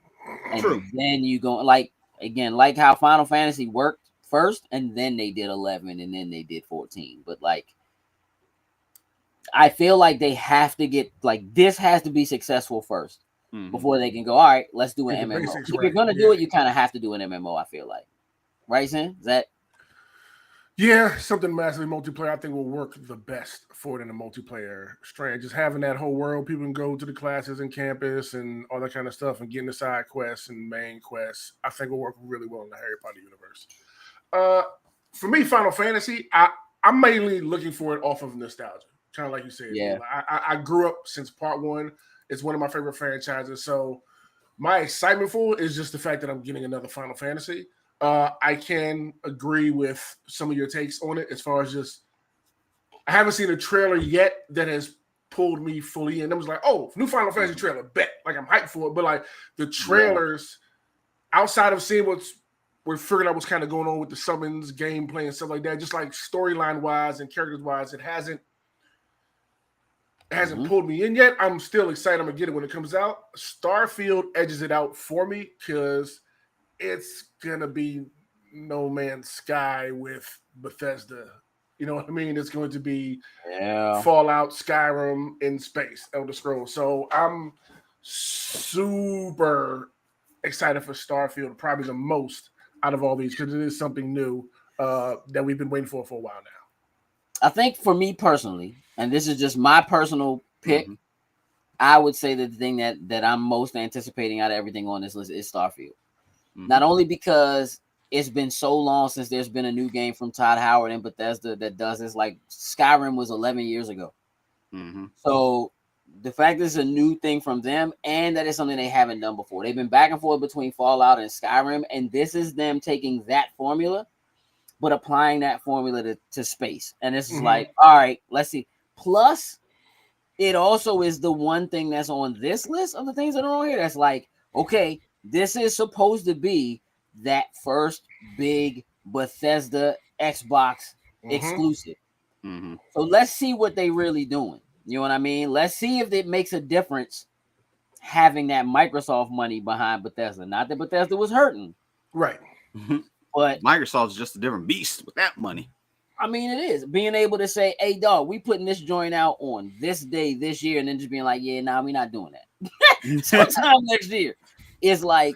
And then you go like how Final Fantasy worked first, and then they did 11, and then they did 14. But like, I feel like they have to get like this has to be successful first before they can go. All right, let's do an MMO. If you're gonna do it, you kind of have to do an MMO. I feel like, right, Sam? Is that? Yeah, something massively multiplayer I think will work the best for it in a multiplayer strand. Just having that whole world, people can go to the classes and campus and all that kind of stuff and getting the side quests and main quests, I think will work really well in the Harry Potter universe. For me, Final Fantasy, I'm mainly looking for it off of nostalgia. Kind of like you said. Yeah. I grew up since part 1. It's one of my favorite franchises. So my excitement for it is just the fact that I'm getting another Final Fantasy. I can agree with some of your takes on it as far as just I haven't seen a trailer yet that has pulled me fully in. I was like, oh, new Final Fantasy trailer, bet. Like I'm hyped for it. But like the trailers, outside of seeing we're figuring out what's kind of going on with the summons, gameplay, and stuff like that, just like storyline wise and characters wise, it hasn't It hasn't pulled me in yet. I'm still excited. I'm gonna get it when it comes out. Starfield edges it out for me because it's gonna be No Man's Sky with Bethesda. You know what I mean? It's going to be Fallout, Skyrim in space, Elder Scrolls. So I'm super excited for Starfield, probably the most out of all these because it is something new that we've been waiting for a while now. I think for me personally, and this is just my personal pick, I would say that the thing that I'm most anticipating out of everything on this list is Starfield. Not only because it's been so long since there's been a new game from Todd Howard and Bethesda that does this. Like Skyrim was 11 years ago. So the fact that it's a new thing from them and that it's something they haven't done before. They've been back and forth between Fallout and Skyrim, and this is them taking that formula but applying that formula to space. And this is like, all right, let's see. Plus, it also is the one thing that's on this list of the things that are on here that's like, okay, this is supposed to be that first big Bethesda Xbox exclusive. So let's see what they really doing. You know what I mean? Let's see if it makes a difference having that Microsoft money behind Bethesda. Not that Bethesda was hurting. Right. But Microsoft's just a different beast with that money. I mean, it is being able to say, hey, dog, we putting this joint out on this day, this year, and then just being like, yeah, nah, we're not doing that. Sometime next year. It's like,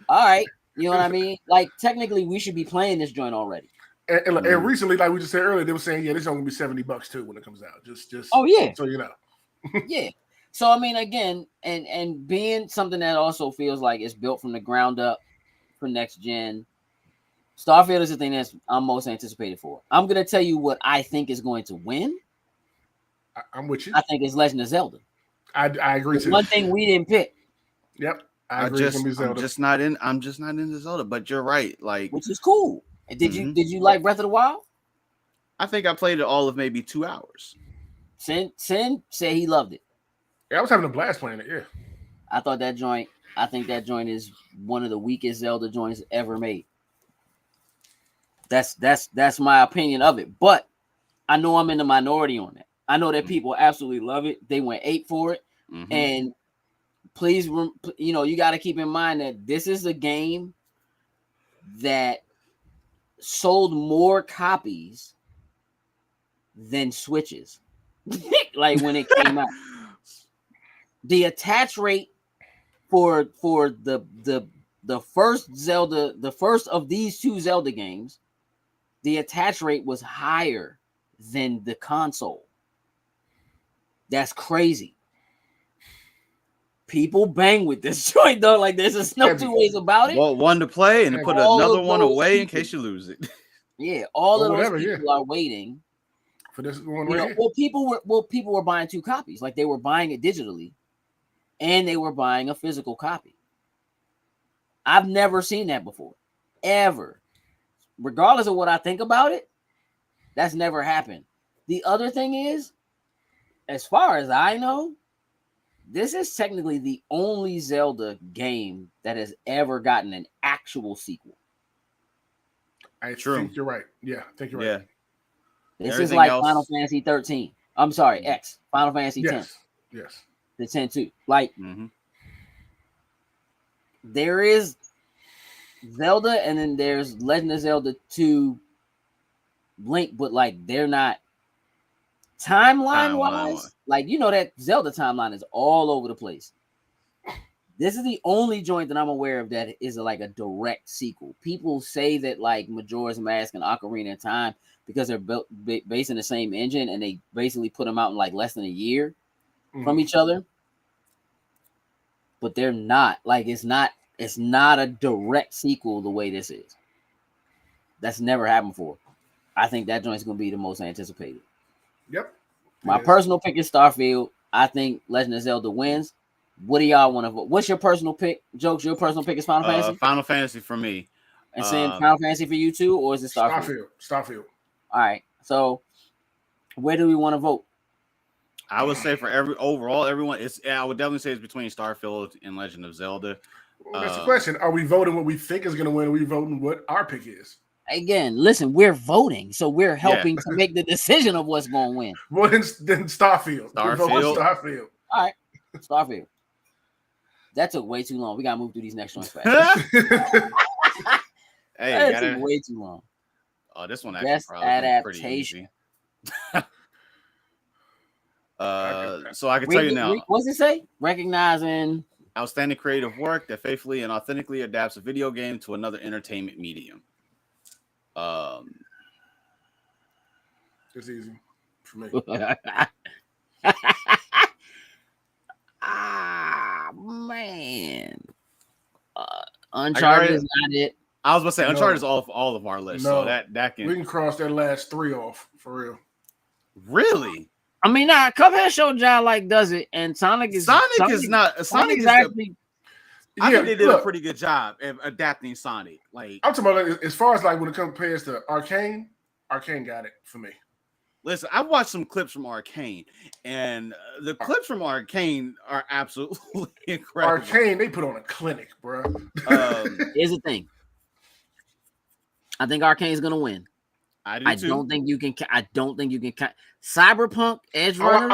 all right, you know what I mean? Like, technically, we should be playing this joint already. And recently, like we just said earlier, they were saying, yeah, this is only going to be $70 too when it comes out. Just oh, yeah. So you know. Yeah. So, I mean, again, and being something that also feels like it's built from the ground up for next gen, Starfield is the thing that I'm most anticipated for. I'm going to tell you what I think is going to win. I'm with you. I think it's Legend of Zelda. I agree too. One thing we didn't pick. Yep. I agree. I'm just not into Zelda, but you're right. Like, which is cool. Did you like Breath of the Wild? I think I played it all of maybe 2 hours. Sin said he loved it. Yeah, I was having a blast playing it. Yeah. I think that joint is one of the weakest Zelda joints ever made. That's my opinion of it. But I know I'm in the minority on that. I know that people absolutely love it. They went 8 for it. And please, you know, you got to keep in mind that this is a game that sold more copies than Switches. Like when it came out. The attach rate for the first Zelda, the first of these 2 Zelda games, the attach rate was higher than the console. That's crazy. People bang with this joint though. Like there's just no two ways about it. Well, one to play and then put another one away in case you lose it. Yeah, all of those people are waiting for this one. Well, people were buying 2 copies. Like they were buying it digitally, and they were buying a physical copy. I've never seen that before, ever. Regardless of what I think about it, that's never happened. The other thing is, as far as I know, this is technically the only Zelda game that has ever gotten an actual sequel. I think you're right. Yeah, I think you're right. Yeah. This Everything is like else... Final Fantasy 13. I'm sorry, X. Final Fantasy 10. Yes. The 10 too. Like, there is Zelda, and then there's Legend of Zelda 2 Link, but like they're not timeline wise. Like, you know that Zelda timeline is all over the place. This is the only joint that I'm aware of that is like a direct sequel. People say that like Majora's Mask and Ocarina of Time, because they're built based in the same engine, and they basically put them out in like less than a year from each other. But they're not. Like it's not a direct sequel the way this is. That's never happened before. I think that joint's gonna be the most anticipated. Yep. My personal pick is Starfield. I think Legend of Zelda wins. What do y'all want to vote? What's your personal pick? Jokes, your personal pick is Final Fantasy? Final Fantasy for me. And saying Final Fantasy for you too, or is it Starfield? Starfield. All right. So where do we want to vote? I would say for everyone, I would definitely say it's between Starfield and Legend of Zelda. Well, that's the question. Are we voting what we think is going to win, or are we voting what our pick is? again, listen, we're voting, so we're helping to make the decision of what's going to win. Well, then Starfield. Starfield. All right, Starfield. That took way too long. We gotta move through these next ones fast. Hey, that took way too long. Oh, this one actually Best probably adaptation. pretty easy. So I can tell you now. What's it say? Recognizing outstanding creative work that faithfully and authentically adapts a video game to another entertainment medium. It's easy for me. Man. Uncharted is not it. I was about to say Uncharted is off all of our lists, so that can we can cross that last 3 off for real. Really? I mean, Cuphead showed y'all like does it, and Sonic is actually. I think they did a pretty good job of adapting Sonic. Like I'm talking about as far as like when it compares to Arcane got it for me. Listen, I watched some clips from Arcane, and the clips from Arcane are absolutely incredible. Arcane, they put on a clinic, bro. Here's the thing. I think Arcane's gonna win. I don't think you can. Cyberpunk, Edge Runners.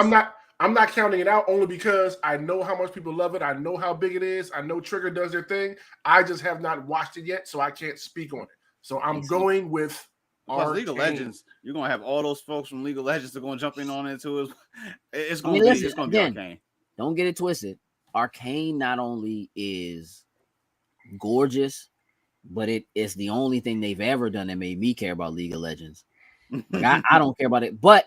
I'm not counting it out only because I know how much people love it. I know how big it is. I know Trigger does their thing. I just have not watched it yet, so I can't speak on it. So I'm going with League of Legends. You're gonna have all those folks from League of Legends that are gonna jump in on it too. It's gonna be Arcane. Don't get it twisted. Arcane not only is gorgeous, but it is the only thing they've ever done that made me care about League of Legends. Like, I don't care about it, but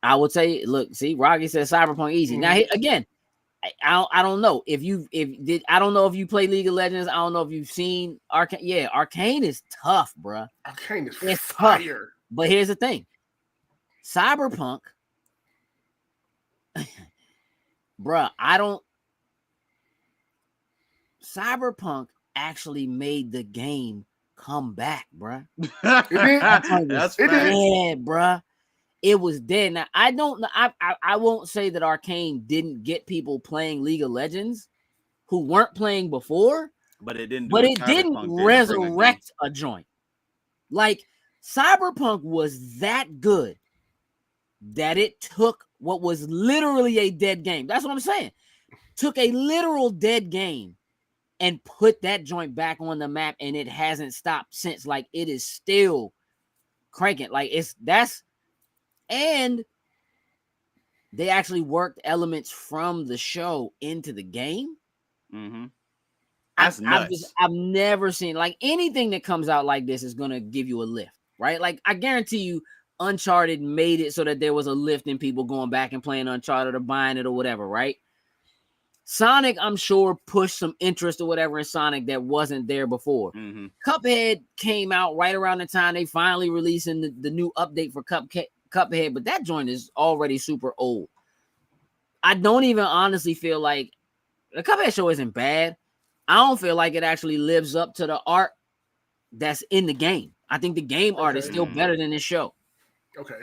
I would say, look, see, Rocky said Cyberpunk easy. Now, again, I don't know I don't know if you play League of Legends. I don't know if you've seen Arcane. Yeah, Arcane is tough, bruh. Arcane is fire. Tough. But here's the thing, Cyberpunk, bruh. Cyberpunk actually made the game come back, bruh. That's yeah, bruh. It was dead. Now I don't know. I won't say that Arcane didn't get people playing League of Legends who weren't playing before, but it didn't. But it didn't resurrect a joint. Like Cyberpunk was that good that it took what was literally a dead game. That's what I'm saying. Took a literal dead game and put that joint back on the map, and it hasn't stopped since. Like it is still cranking. Like and they actually worked elements from the show into the game. Mm-hmm. That's nuts. I've never seen like anything that comes out like this is gonna give you a lift, right? Like I guarantee you, Uncharted made it so that there was a lift in people going back and playing Uncharted or buying it or whatever, right? Sonic, I'm sure, pushed some interest or whatever in Sonic that wasn't there before. Mm-hmm. Cuphead came out right around the time they finally releasing the new update for Cuphead, but that joint is already super old. I don't even honestly feel like the Cuphead show isn't bad. I don't feel like it actually lives up to the art that's in the game. I think the game art is still better than this show. Okay.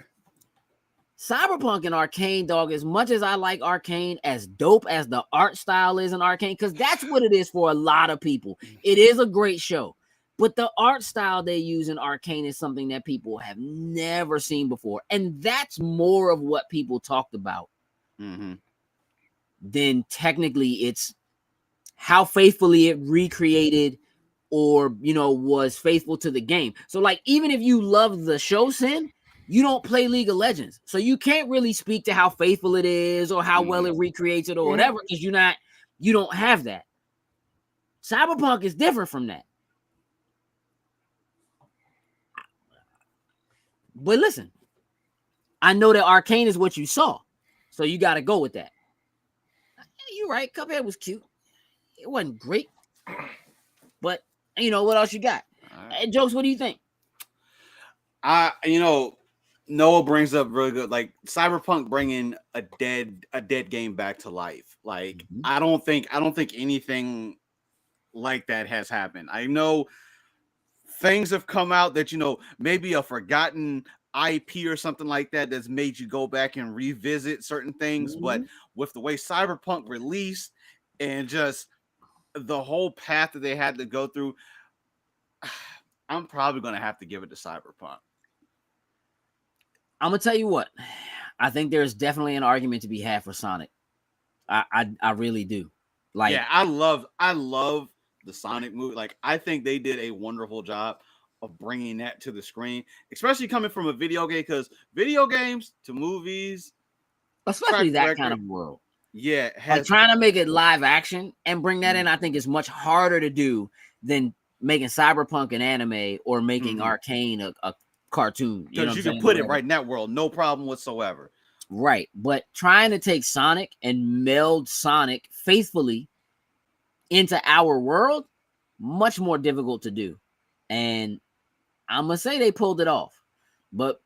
Cyberpunk and Arcane, dog, as much as I like Arcane, as dope as the art style is in Arcane, because that's what it is for a lot of people. It is a great show. But the art style they use in Arcane is something that people have never seen before. And that's more of what people talked about than technically it's how faithfully it recreated or, was faithful to the game. So, like, even if you love the show, Sin, you don't play League of Legends. So you can't really speak to how faithful it is or how well it recreates it or whatever, because you don't have that. Cyberpunk is different from that. But listen, I know that Arcane is what you saw, so you got to go with that. You're right. Cuphead was cute. It wasn't great, but what else you got? Hey, Jokes, what do you think? Noah brings up really good, like Cyberpunk bringing a dead game back to life. Like I don't think anything like that has happened. I know things have come out that, maybe a forgotten IP or something like that that's made you go back and revisit certain things. But with the way Cyberpunk released and just the whole path that they had to go through, I'm probably gonna have to give it to Cyberpunk. I'm gonna tell you what. I think there's definitely an argument to be had for Sonic. I really do. Like, yeah, I love the Sonic movie. Like, I think they did a wonderful job of bringing that to the screen, especially coming from a video game, because video games to movies, especially that kind of world. Yeah, like trying to make it live action and bring that in, I think is much harder to do than making Cyberpunk an anime or making Arcane a cartoon. Because you can put it right in that world, no problem whatsoever. Right, but trying to take Sonic and meld Sonic faithfully into our world, much more difficult to do. And I'm gonna say they pulled it off, but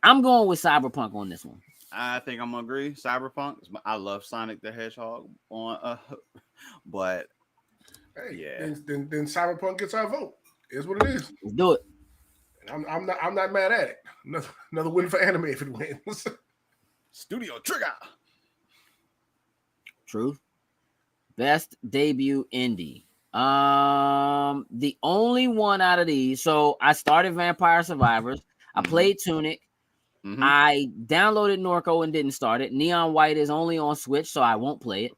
I'm going with Cyberpunk on this one. I think I'm gonna agree. Cyberpunk. I love Sonic the Hedgehog but hey, yeah, then Cyberpunk gets our vote. Is what it is. Let's do it. I'm not mad at it. Another win for anime if it wins. Studio Trigger. True. Best debut indie. The only one out of these. So I started Vampire Survivors. I played Tunic. I downloaded Norco and didn't start it. Neon White is only on Switch, so I won't play it.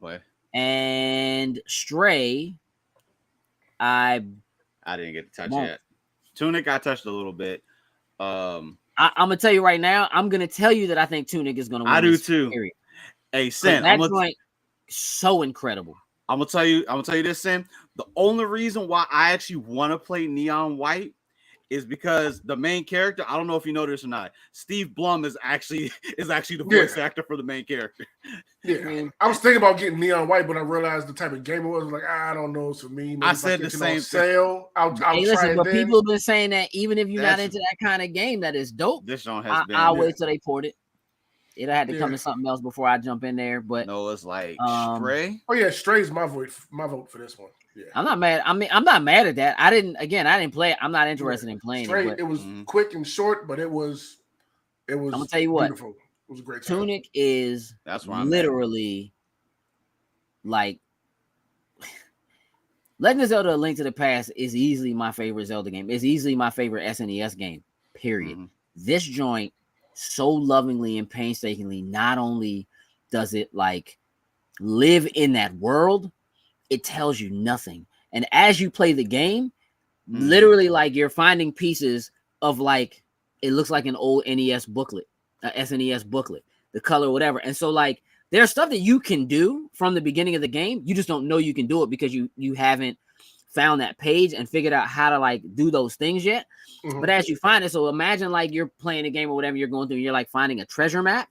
And Stray, I didn't get to touch yet. Tunic, I touched a little bit. I'm gonna tell you right now. I'm gonna tell you that I think Tunic is gonna win. I do too. Period. Hey, Sin, so incredible. I'm gonna tell you this, Sin. The only reason why I actually want to play Neon White is because the main character, I don't know if you know this or not, Steve Blum is actually the voice actor for the main character. Yeah, I was thinking about getting Neon White, but I realized the type of game it was. Like, I don't know, it's for me. Maybe I said the same sale. I'll hey, try listen, it but then. people have been saying that even if you're not into that kind of game, that is dope. This one has been. I'll wait till they port it. It'll have to come to something else before I jump in there. But no, it's like Stray. Oh yeah, Stray's my vote for this one. Yeah. I'm not mad. I mean, I'm not mad at that. I didn't play it. I'm not interested in playing Stray, it. It was quick and short, but it was. I'm gonna tell you what. Beautiful. It was a great time. Tunic is literally like Legend of Zelda: A Link to the Past is easily my favorite Zelda game. It's easily my favorite SNES game. Period. This joint so lovingly and painstakingly not only does it like live in that world, it tells you nothing. And as you play the game, literally like you're finding pieces of like it looks like an old NES booklet, SNES booklet, the color, whatever. And so like there's stuff that you can do from the beginning of the game. You just don't know you can do it because you haven't found that page and figured out how to like do those things yet. But as you find it, so imagine like you're playing a game or whatever you're going through, and you're like finding a treasure map.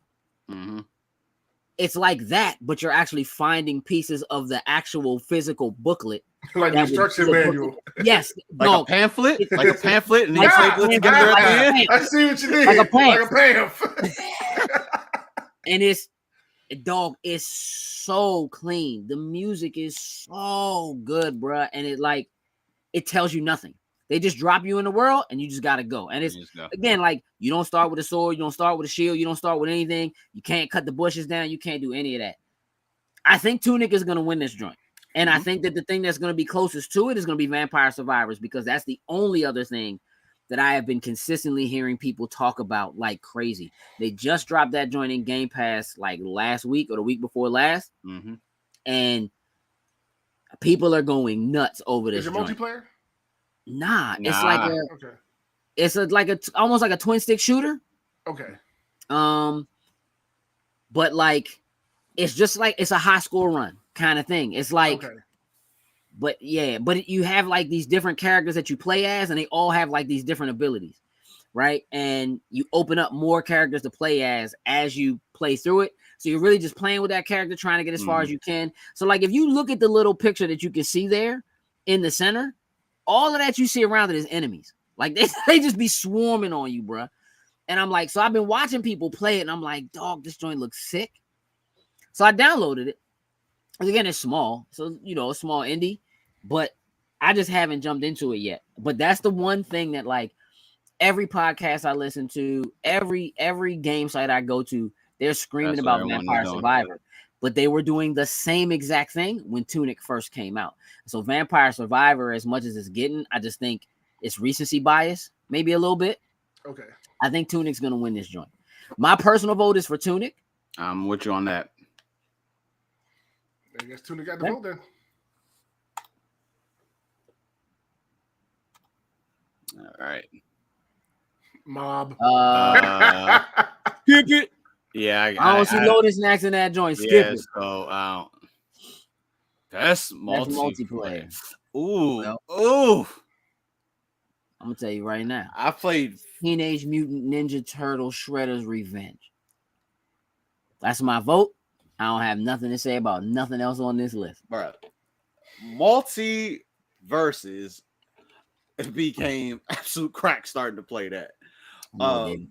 It's like that, but you're actually finding pieces of the actual physical booklet. Like the instruction manual. Yes. Like a pamphlet? Like a pamphlet and they staple it together at the end? I see what you did. Like a pamphlet. And it's so clean. The music is so good, bruh. And it tells you nothing. They just drop you in the world and you just got to go. And it's, again, like you don't start with a sword. You don't start with a shield. You don't start with anything. You can't cut the bushes down. You can't do any of that. I think Tunic is going to win this joint. And I think that the thing that's going to be closest to it is going to be Vampire Survivors, because that's the only other thing that I have been consistently hearing people talk about like crazy. They just dropped that joint in Game Pass like last week or the week before last. And people are going nuts over this. Is it multiplayer? Nah, it's like it's almost like a twin stick shooter. Okay. But like it's just like it's a high score run kind of thing. It's like but you have like these different characters that you play as, and they all have like these different abilities, right? And you open up more characters to play as you play through it. So you're really just playing with that character, trying to get as far as you can. So like if you look at the little picture that you can see there in the center, all of that you see around it is enemies. Like they just be swarming on you, bro. And I'm like, so I've been watching people play it, and I'm like, dog, this joint looks sick. So I downloaded it. And again, it's small, so a small indie, but I just haven't jumped into it yet. But that's the one thing that like every podcast I listen to, every game site I go to, they're screaming about Vampire Survivor. but they were doing the same exact thing when Tunic first came out. So Vampire Survivor, as much as it's getting, I just think it's recency bias, maybe a little bit. Okay. I think Tunic's going to win this joint. My personal vote is for Tunic. I'm with you on that. I guess Tunic got the vote then. All right. Mob. Skip it. Yeah, I don't see Lotus Snacks in that joint. Skip it. So that's multiplayer. Ooh, Well, ooh. I'm gonna tell you right now. I played Teenage Mutant Ninja Turtle Shredder's Revenge. That's my vote. I don't have nothing to say about nothing else on this list. Bro. Multi-versus, it became absolute crack starting to play that. No, it didn't.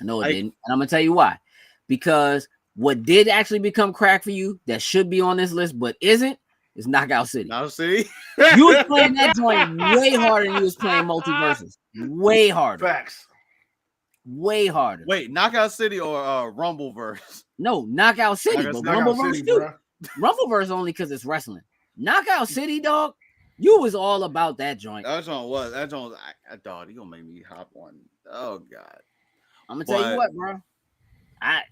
No, it didn't. And I'm gonna tell you why. Because what did actually become crack for you that should be on this list but isn't is Knockout City. Knockout City? You was playing that joint way harder than you was playing Multiverses. Way harder. Facts. Way harder. Wait, Knockout City or Rumbleverse? No, Knockout City, but Rumbleverse too. Rumbleverse only because it's wrestling. Knockout City, dog. You was all about that joint. That joint was. Dog, you gonna make me hop on. Oh God. I'm gonna tell you what, bro. I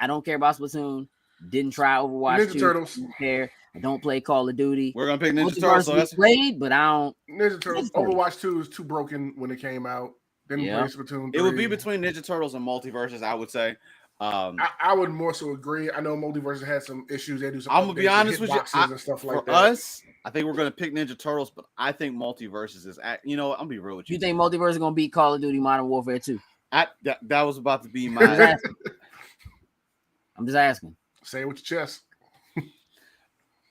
don't care about Splatoon. Didn't try Overwatch. Ninja Turtles. Don't care. I don't play Call of Duty. We're gonna pick Ninja Turtles. So that's played, but I don't. Ninja Turtles. Overwatch 2 is too broken when it came out. Didn't play Splatoon 3. It would be between Ninja Turtles and Multiverses, I would say. I would more so agree. I know Multiverses had some issues. They do some. I'm gonna be honest with you. And stuff like for us, I think we're gonna pick Ninja Turtles, but I think Multiverses is. I'm gonna be real with you. You think Multiverse is gonna beat Call of Duty Modern Warfare 2? That was about to be my. I'm just asking. Say it with your chest.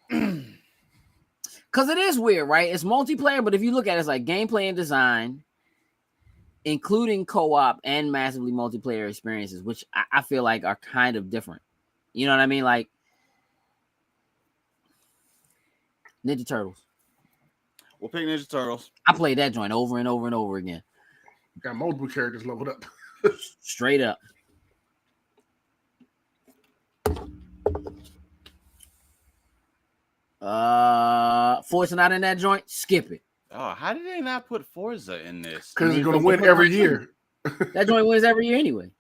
Because it is weird, right? It's multiplayer, but if you look at it, it's like gameplay and design, including co-op and massively multiplayer experiences, which I feel like are kind of different. You know what I mean? Like Ninja Turtles. We'll pick Ninja Turtles. I played that joint over and over and over again. Got multiple characters leveled up. Straight up. Forza not in that joint. Skip it. Oh, how did they not put Forza in this? Because they're gonna win every year. That joint wins every year anyway.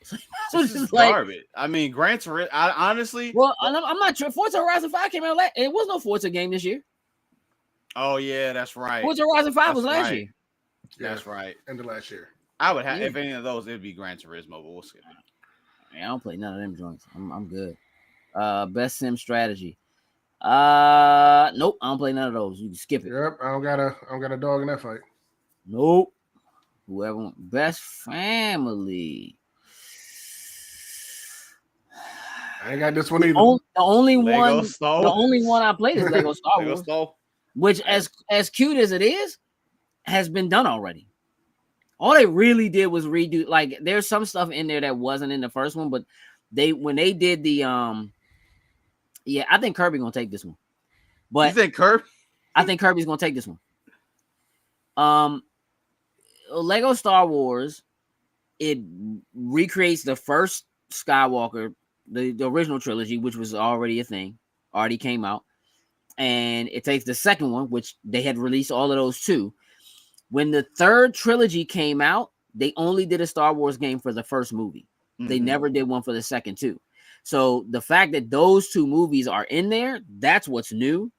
So this is garbage. I mean, Gran Turismo. Honestly, well, I'm not sure. Forza Horizon 5 came out. It was no Forza game this year. Oh yeah, that's right. Forza Horizon 5 was last year. That's right. End of last year. I would have if any of those, it'd be Gran Turismo, but we'll skip it. I don't play none of them joints. I'm good. Best sim strategy. Nope, I don't play none of those. You can skip it. Yep, I don't got a dog in that fight. Nope. Whoever wants best family. I ain't got this one either. The only one I played is Lego Star Lego Wars. Star. Which as cute as it is, has been done already. All they really did was redo. Like there's some stuff in there that wasn't in the first one, but when they did the I think Kirby gonna take this one. But you think Kirby? I think Kirby's gonna take this one. Lego Star Wars, it recreates the first Skywalker, the original trilogy, which was already a thing, already came out. And it takes the second one, which they had released all of those too. When the third trilogy came out, they only did a Star Wars game for the first movie. Mm-hmm. They never did one for the second two. So the fact that those two movies are in there, that's what's new.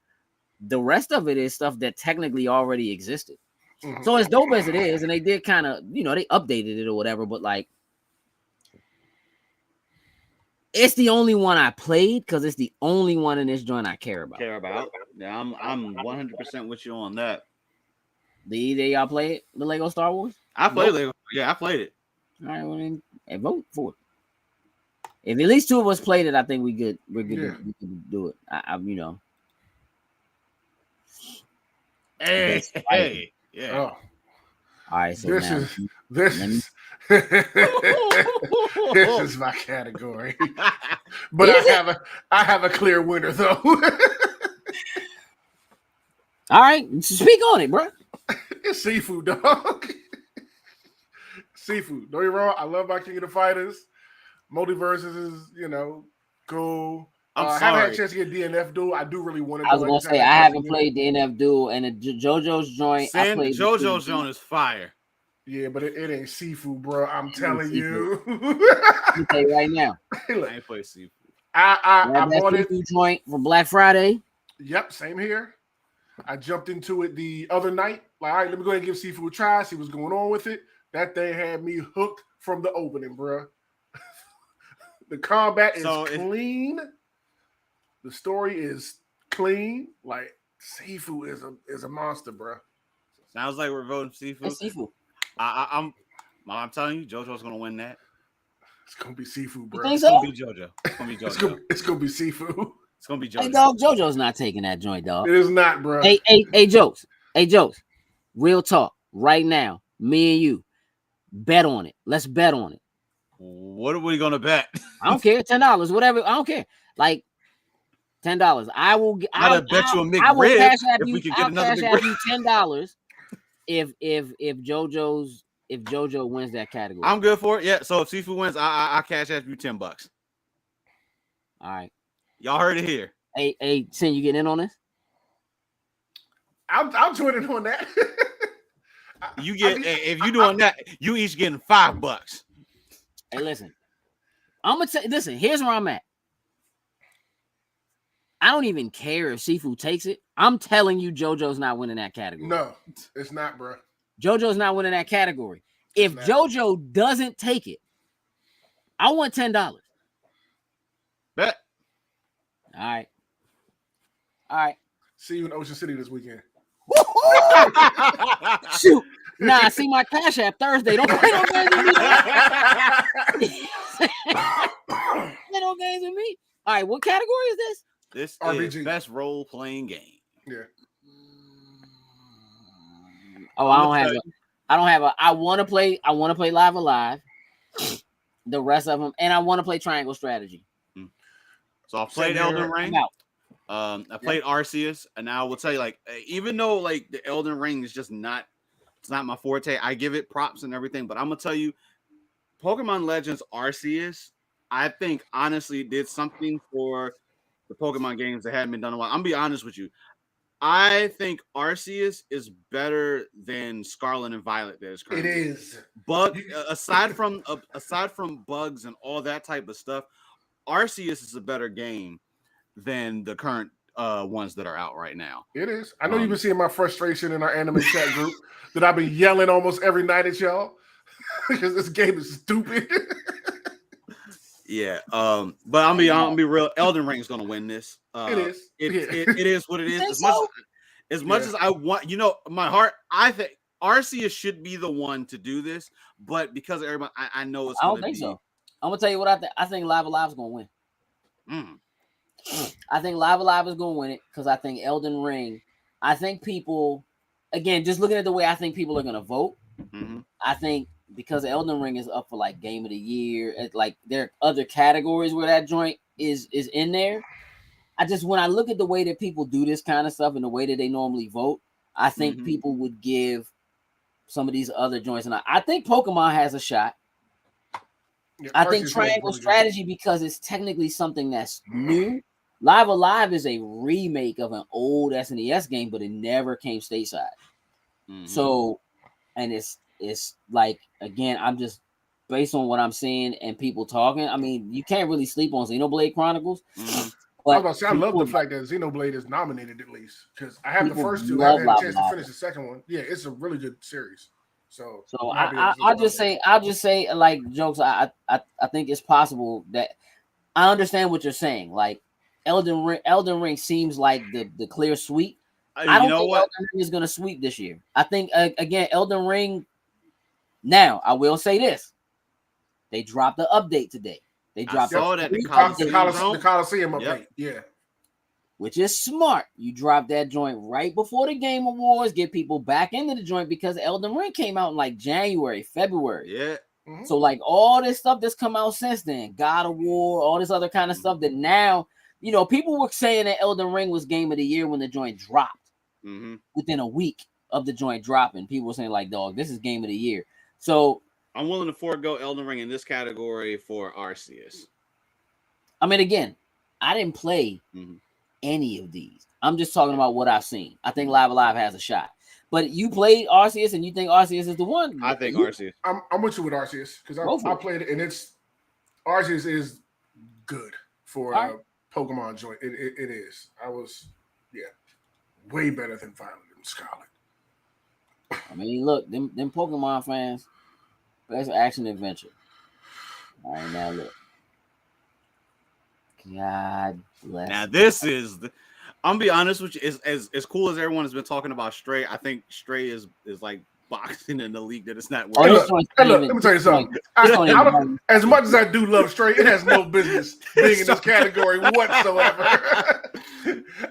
The rest of it is stuff that technically already existed. Mm-hmm. So as dope as it is, and they did kind of, they updated it or whatever, but like, it's the only one I played because it's the only one in this joint I care about. Yeah, I'm 100% with you on that. Did either of y'all play it, the Lego Star Wars? I played Lego. Yeah, I played it. All right, well then, vote for it. If at least two of us played it, I think we good. We're good. Yeah. We could do it. Hey, yeah. Oh. All right, so this is my category, but I have a clear winner though. All right, speak on it, bro. It's seafood, dog. Seafood. Don't get me wrong. I love my King of the Fighters. Multiverses is, cool. I'm I haven't had a sorry. chance to get DNF Duel. I do really want to. I was gonna say I haven't played DNF Duel and the JoJo's joint. I Send played JoJo's joint is fire. Yeah, but it ain't seafood, bro. I'm telling you. Let me tell you right now. I ain't played seafood. I bought it. Joint for Black Friday. Yep, same here. I jumped into it the other night. Like, all right, let me go ahead and give seafood a try, see what's going on with it. That thing had me hooked from the opening, bro. The combat is clean. The story is clean. Like, seafood is a monster, bro. Sounds like we're voting seafood. It's seafood. I'm telling you, JoJo's gonna win that. It's gonna be seafood, bro. You think It's so? gonna be JoJo. It's gonna be JoJo. It's gonna be seafood. It's gonna be JoJo. Hey, dog, JoJo's not taking that joint, dog. It is not, bro. Hey, Jokes. Hey, Jokes. Real talk. Right now, me and you, bet on it. Let's bet on it. What are we gonna bet? I don't care. $10, whatever. I don't care. Like $10. I will. I'll bet you a McRib I will cash app if you. we can get I'll another cash app McRib. you $10 if JoJo wins that category. I'm good for it. Yeah. So if seafood wins, I cash app you $10. All right. Y'all heard it here. Hey, Sin, you getting in on this? I'm joining on that. You get if you doing that, you each getting $5. Hey, listen. I'm gonna tell. Listen, here's where I'm at. I don't even care if seafood takes it. I'm telling you, JoJo's not winning that category. No, it's not, bro. JoJo's not winning that category. If JoJo doesn't take it, I want $10. Bet. All right. See you in Ocean City this weekend. Shoot. Nah, I see my Cash App Thursday. Don't play no games with me. Play no games with me. All right, what category is this? This RPG. is best role playing game. Yeah. Oh, I don't have a. I want to play Live Alive. The rest of them, and I want to play Triangle Strategy. So I played Elden Ring. I played Arceus, and I will tell you, like, even though like the Elden Ring is just not, it's not my forte. I give it props and everything, but I'm gonna tell you, Pokemon Legends Arceus, I think honestly did something for the Pokemon games that hadn't been done in a while. I'm gonna be honest with you. I think Arceus is better than Scarlet and Violet. That is currently. It is. Aside from bugs and all that type of stuff, Arceus is a better game than the current ones that are out right now. It is. I know you've been seeing my frustration in our anime chat group that I've been yelling almost every night at y'all because this game is stupid. Yeah. But I'm be real. Elden Ring is gonna win this. It is. It is what it is. As much as I want, my heart, I think Arceus should be the one to do this, but because of everybody, I know it's. I don't think so. I'm gonna tell you what I think. I think Live Alive is gonna win. I think Live Alive is gonna win it because I think Elden Ring. I think people, again, just looking at the way I think people are gonna vote. Mm-hmm. I think because Elden Ring is up for like Game of the Year, like there are other categories where that joint is in there. When I look at the way that people do this kind of stuff and the way that they normally vote, I think people would give some of these other joints, and I think Pokemon has a shot. Yeah, I think Triangle Strategy because it's technically something that's new. Live Alive is a remake of an old SNES game, but it never came stateside. So, and it's like, again, I'm just based on what I'm seeing and people talking. I mean, you can't really sleep on Xenoblade Chronicles. But I love the fact that Xenoblade is nominated at least because I have the first two. I haven't had a chance to finish the second one. Yeah, it's a really good series. So I'll just say, like, Jokes. I think it's possible that I understand what you're saying. Like Elden Ring seems like the clear sweep. I don't think Elden Ring is gonna sweep this year. I think again, Elden Ring. Now I will say this: they dropped the update today. They dropped the Coliseum update. Yeah. Which is smart. You drop that joint right before the Game Awards, get people back into the joint because Elden Ring came out in like January, February. Yeah. So like all this stuff that's come out since then, God of War, all this other kind of stuff that now, people were saying that Elden Ring was Game of the Year when the joint dropped. Within a week of the joint dropping, people were saying like, dog, this is Game of the Year. So I'm willing to forego Elden Ring in this category for Arceus. I mean, again, I didn't play any of these. I'm just talking about what I've seen. I think Live Alive has a shot. But you played Arceus and you think Arceus is the one? I think Arceus. I'm with you with Arceus because I played it and Arceus is good for a Pokemon joint. It is. I was way better than Violet and Scarlet. I mean, look, them Pokemon fans, best action adventure. All right, now look. God bless. Now this is I'm gonna be honest with you, as cool as everyone has been talking about Stray, I think Stray is like boxing in the league that it's not working. Look, let me tell you something. As much as I do love Stray, it has no business being in this category whatsoever.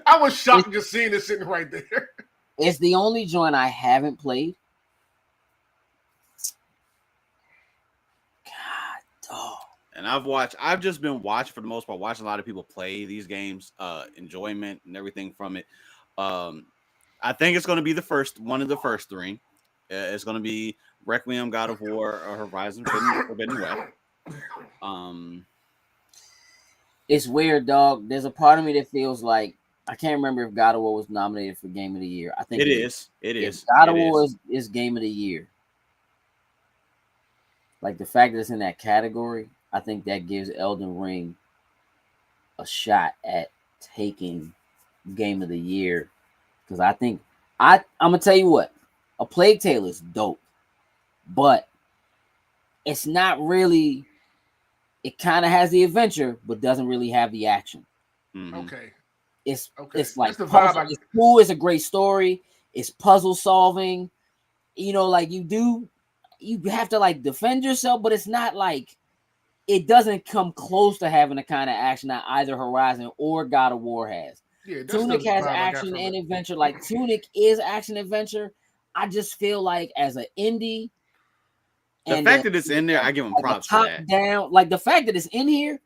I was shocked just seeing it sitting right there. It's the only joint I haven't played. God, dog. And I've just been watching for the most part, watching a lot of people play these games, enjoyment and everything from it. I think it's going to be one of the first three. It's going to be Requiem, God of War, or Horizon Forbidden West. It's weird, dog. There's a part of me that feels like I can't remember if God of War was nominated for Game of the Year. I think it is. It is. God of War is Game of the Year. Like the fact that it's in that category, I think that gives Elden Ring a shot at taking Game of the Year. Because I think I'm gonna tell you what, A Plague Tale is dope, but it's not really. It kind of has the adventure, but doesn't really have the action. Mm-hmm. Okay. It's like the vibe. It's cool. It's a great story. It's puzzle solving. You know, like you have to like defend yourself, but it's not like it doesn't come close to having the kind of action that either Horizon or God of War has. Yeah, Tunic has action and adventure. Like Tunic is action adventure. I just feel like as an indie, the fact that it's in there, I give them props for that. Down, like the fact that it's in here,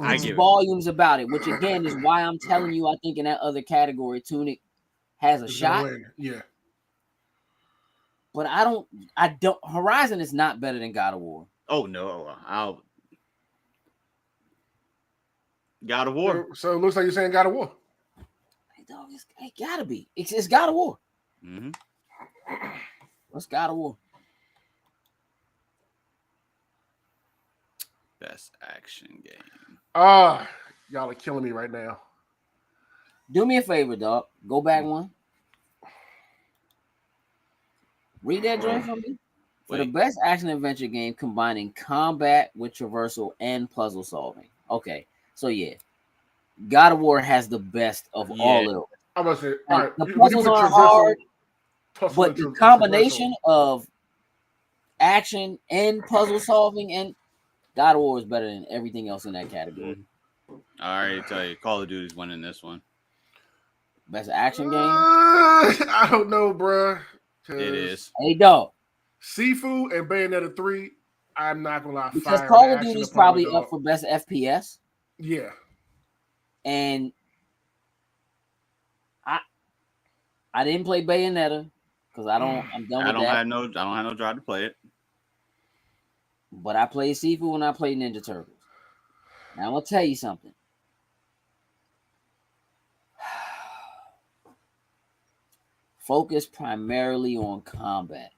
I give volumes about it. Which again is why I'm telling you, I think in that other category, Tunic has a shot. Yeah, but I don't. Horizon is not better than God of War. Oh no, God of War. So it looks like you're saying God of War. Hey, dog, it gotta be. It's God of War. Mm-hmm. What's God of War? Best action game. Y'all are killing me right now. Do me a favor, dog. Go back one. Read that joint for me. For the best action adventure game combining combat with traversal and puzzle solving. Okay, so yeah, God of War has the best of all of them. I'm gonna say, all right, the puzzles are hard, but the combination of action and puzzle solving and God of War is better than everything else in that category. I already tell you, Call of Duty's winning this one. Best action game? I don't know, bro. It is. Hey, dog. Sifu and Bayonetta 3, I'm not going to lie. Because Call of Duty's probably up for best FPS. Yeah. And I didn't play Bayonetta because I'm done with that. I don't have no drive to play it. But I played Sifu and I played Ninja Turtles. Now I'm gonna tell you something. Focus primarily on combat.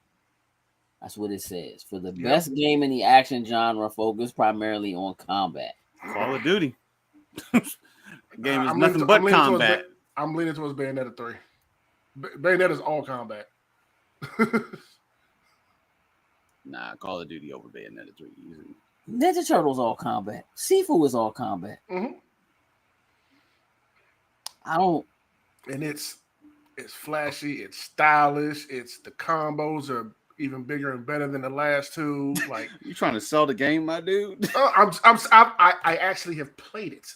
That's what it says. For the best game in the action genre, focus primarily on combat. Call of Duty. Game is nothing but combat. I'm leaning towards Bayonetta 3. Bayonetta is all combat. Nah, Call of Duty over Bayonetta 3 easily. Ninja Turtles all combat. Sifu is all combat. Mm-hmm. And it's flashy, it's stylish, the combos are even bigger and better than the last two. Like you trying to sell the game, my dude? I actually have played it.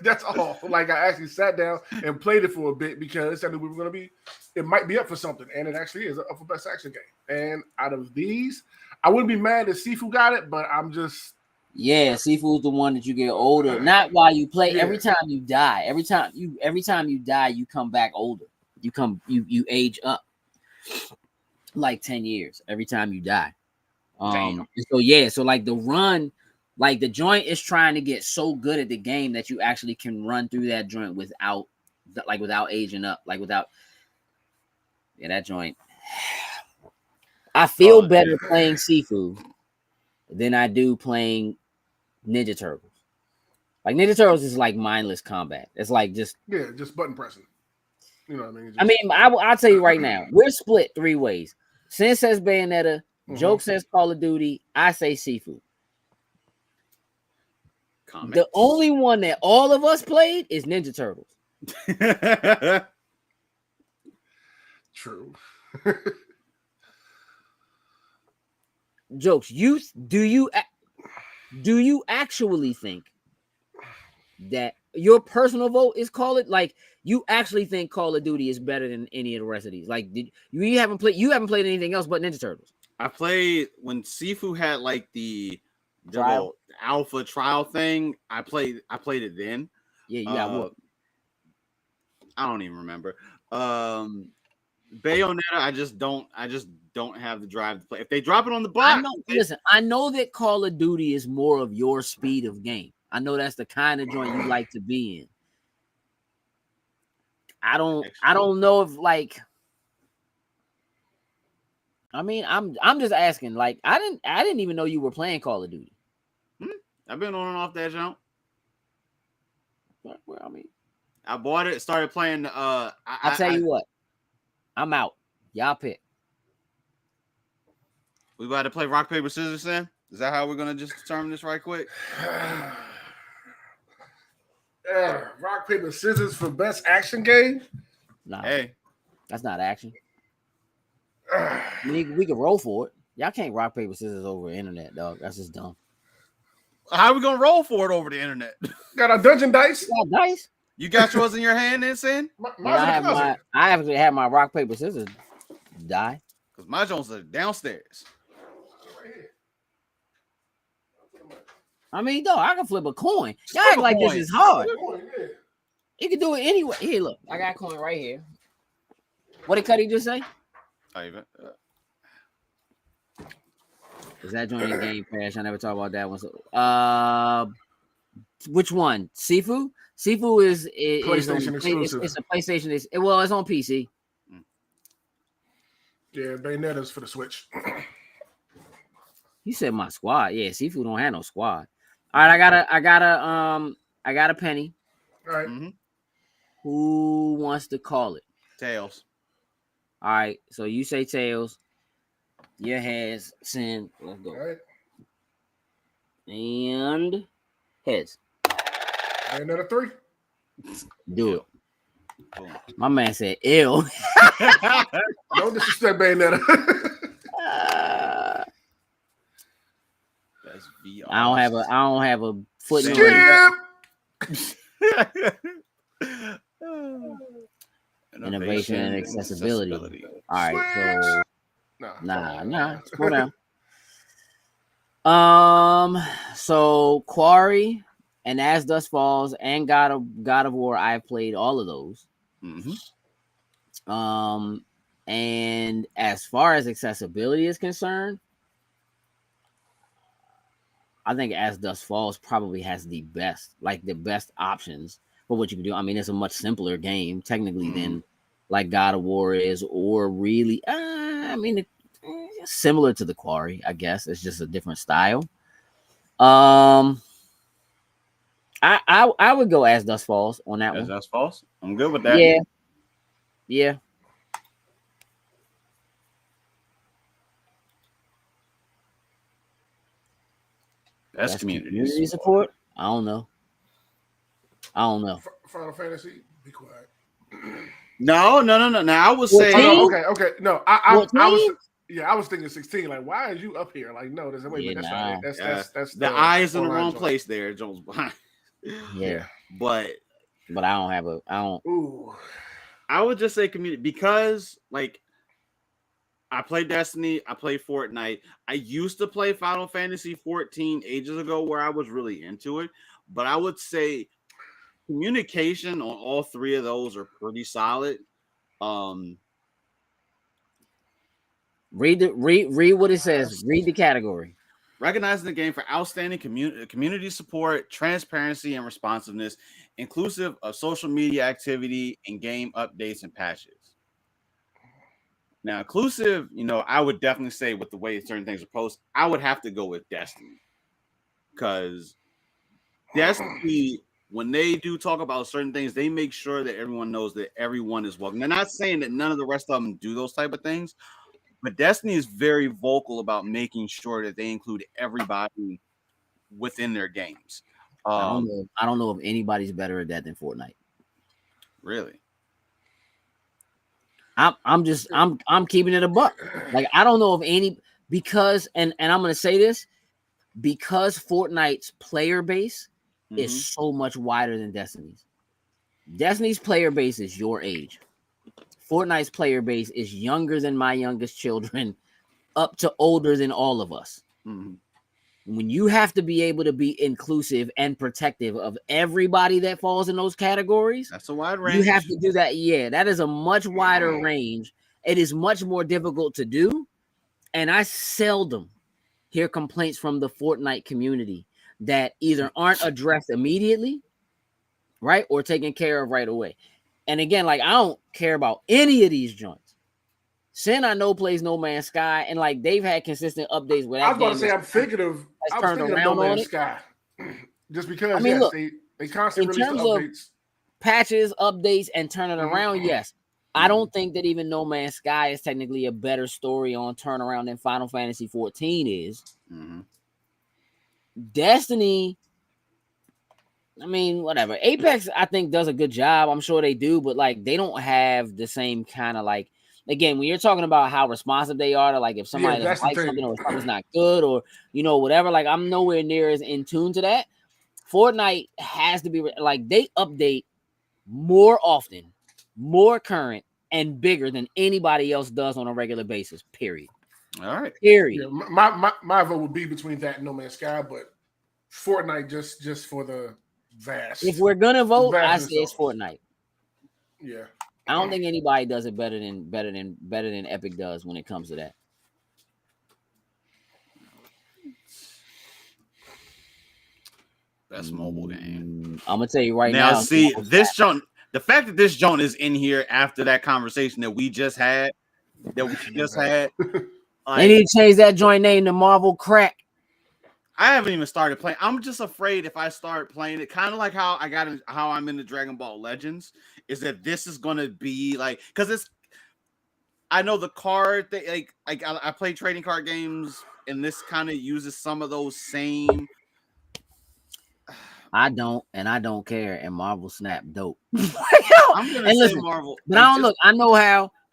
That's all. Like I actually sat down and played it for a bit because I knew we were going to be. It might be up for something, and it actually is up for best action game. And out of these, I wouldn't be mad if Sifu got it, but I'm just. Yeah, Sifu's the one that you get older. Not while you play. Yeah. Every time you die, every time you die, you come back older. You age up like 10 years every time you die. So like the run Like the joint is trying to get so good at the game that you actually can run through that joint without aging up, that joint. I feel better playing Sifu than I do playing Ninja Turtles. Like Ninja Turtles is like mindless combat. It's like just button pressing. You know what I mean? I'll tell you right now, we're split 3 ways. Sin says Bayonetta, Joke says Call of Duty, I say Sifu. The only one that all of us played is Ninja Turtles. True. Jokes, do you actually think that your personal vote is like you actually think Call of Duty is better than any of the rest of these? Like, you haven't played anything else but Ninja Turtles? I played when Sifu had like the little alpha trial thing. I played it then. Yeah, you got what? I don't even remember. Bayonetta, I just don't have the drive to play. If they drop it on the block, I know that Call of Duty is more of your speed of game. I know that's the kind of joint you like to be in. I don't know if like. I mean, I'm just asking. Like, I didn't even know you were playing Call of Duty. I've been on and off that jump. Well, I mean, I bought it, started playing. I'll tell you what, I'm out. Y'all pick. We about to play rock paper scissors then? Is that how we're gonna just determine this right quick? Rock paper scissors for best action game? Nah, hey, that's not action. We can roll for it. Y'all can't rock paper scissors over the internet, dog. That's just dumb. How are we gonna roll for it over the internet? Got a dungeon dice? You got dice? You got yours in your hand, then, Sin? I actually have my rock paper scissors die. Because my Jones are downstairs. I mean, dog, I can flip a coin. Y'all act like this is hard. You can do it anyway. Here, look, I got a coin right here. What did Cuddy just say? Is that joining Game Pass? I never talk about that one. So, which one? Sifu? Sifu is PlayStation exclusive. It's a PlayStation. It's on PC. Yeah, Bayonetta's for the Switch. You said my squad. Yeah, Sifu don't have no squad. All right, I got a penny. All right. Mm-hmm. Who wants to call it? Tails. All right, so you say Tails. Your heads, Sin. Let's go. All right. And heads. Bayonetta 3. Do it. My man said, "Ew." Don't disrespect Bayonetta. That's VR. I don't have a foot in Skip. Innovation and accessibility. All right, so nah. Slow down. So Quarry and As Dust Falls and God of War, I've played all of those. Mm-hmm. And as far as accessibility is concerned, I think As Dust Falls probably has the best options for what you can do. I mean, it's a much simpler game technically than like God of War is, or really, similar to the Quarry, I guess. It's just a different style. I would go As Dust Falls on that one. As Dust Falls? I'm good with that. Yeah. Best community support? I don't know. Final Fantasy, be quiet. No. Now I would say okay. No, I was thinking 16. Like, why are you up here? Like, no, that's not it. That's the eyes in the wrong place there, Jones behind. Yeah. But I don't. Ooh. I would just say community because like I play Destiny, I play Fortnite. I used to play Final Fantasy 14 ages ago where I was really into it, but I would say communication on all three of those are pretty solid. Read what it says. Read the category. recognizing the game for outstanding community support, transparency, and responsiveness, inclusive of social media activity and game updates and patches. Now, inclusive, I would definitely say with the way certain things are posted, I would have to go with Destiny. Because Destiny, when they do talk about certain things, they make sure that everyone knows that everyone is welcome. They're not saying that none of the rest of them do those type of things, but Destiny is very vocal about making sure that they include everybody within their games. I don't know if anybody's better at that than Fortnite. Really? I'm keeping it a buck. Like, I don't know of any, because and I'm gonna say this, because Fortnite's player base is so much wider than Destiny's. Destiny's player base is your age. Fortnite's player base is younger than my youngest children, up to older than all of us. Mm-hmm. When you have to be able to be inclusive and protective of everybody that falls in those categories, that's a wide range. You have to do that. Yeah, that is a much wider range. It is much more difficult to do. And I seldom hear complaints from the Fortnite community that either aren't addressed immediately, right, or taken care of right away. And again, like, I don't care about any of these joints. Sin, I know, plays No Man's Sky, and like, they've had consistent updates with that. I was about to say, I'm thinking of No Man's Sky, just because. I mean, look, they constantly release updates, patches, updates, and turn it around. Yes, I don't think that even No Man's Sky is technically a better story on turnaround than Final Fantasy 14 is. Destiny, I mean, whatever. Apex, I think, does a good job. I'm sure they do, but like, they don't have the same kind of, like, again, when you're talking about how responsive they are to, like, if somebody doesn't like something or something's not good or, whatever, like, I'm nowhere near as in tune to that. Fortnite has to be, like, they update more often, more current, and bigger than anybody else does on a regular basis, period. All right. Period. Yeah, my vote would be between that and No Man's Sky, but Fortnite just for the vast. If we're going to vote, I say it's Fortnite. Yeah. I don't think anybody does it better than Epic does when it comes to that. Best mobile game. I'm gonna tell you right now. Now, see, this joint, the fact that this joint is in here after that conversation that we just had, like, they need to change that joint name to Marvel Crack. I haven't even started playing. I'm just afraid if I start playing it, kind of like how I'm in the Dragon Ball Legends, is that this is gonna be like, because it's, I know the card that like I play trading card games, and this kind of uses some of those same. I don't care, and Marvel Snap dope. I'm gonna say Marvel, but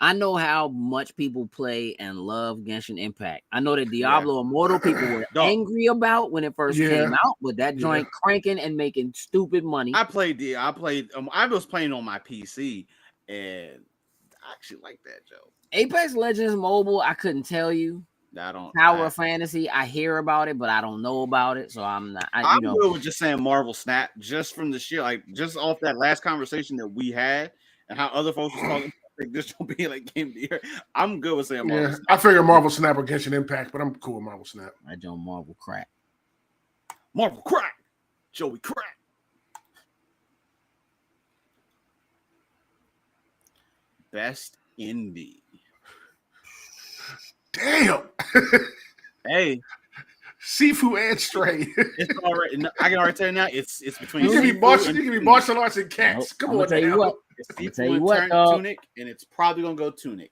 I know how much people play and love Genshin Impact. I know that Diablo Immortal people were angry about when it first came out, but that joint cranking and making stupid money. I was playing on my PC, and I actually like that, Joe. Apex Legends Mobile, I couldn't tell you. Tower of Fantasy, I hear about it, but I don't know about it, so I'm not. I'm good with just saying Marvel Snap, just from the shit, like just off that last conversation that we had, and how other folks was talking. Like, this will be like game of the year. I'm good with saying Marvel Snap. I figure Marvel Snap or Genshin Impact, but I'm cool with Marvel Snap. I don't Marvel Crack. Marvel Crack. Joey Crack. Best indie. Damn. Hey. Sifu and Stray. It's all right. I can already tell you now. It's between. You can be martial arts and cats. Come on, tell you what. Tunic, and it's probably gonna go Tunic.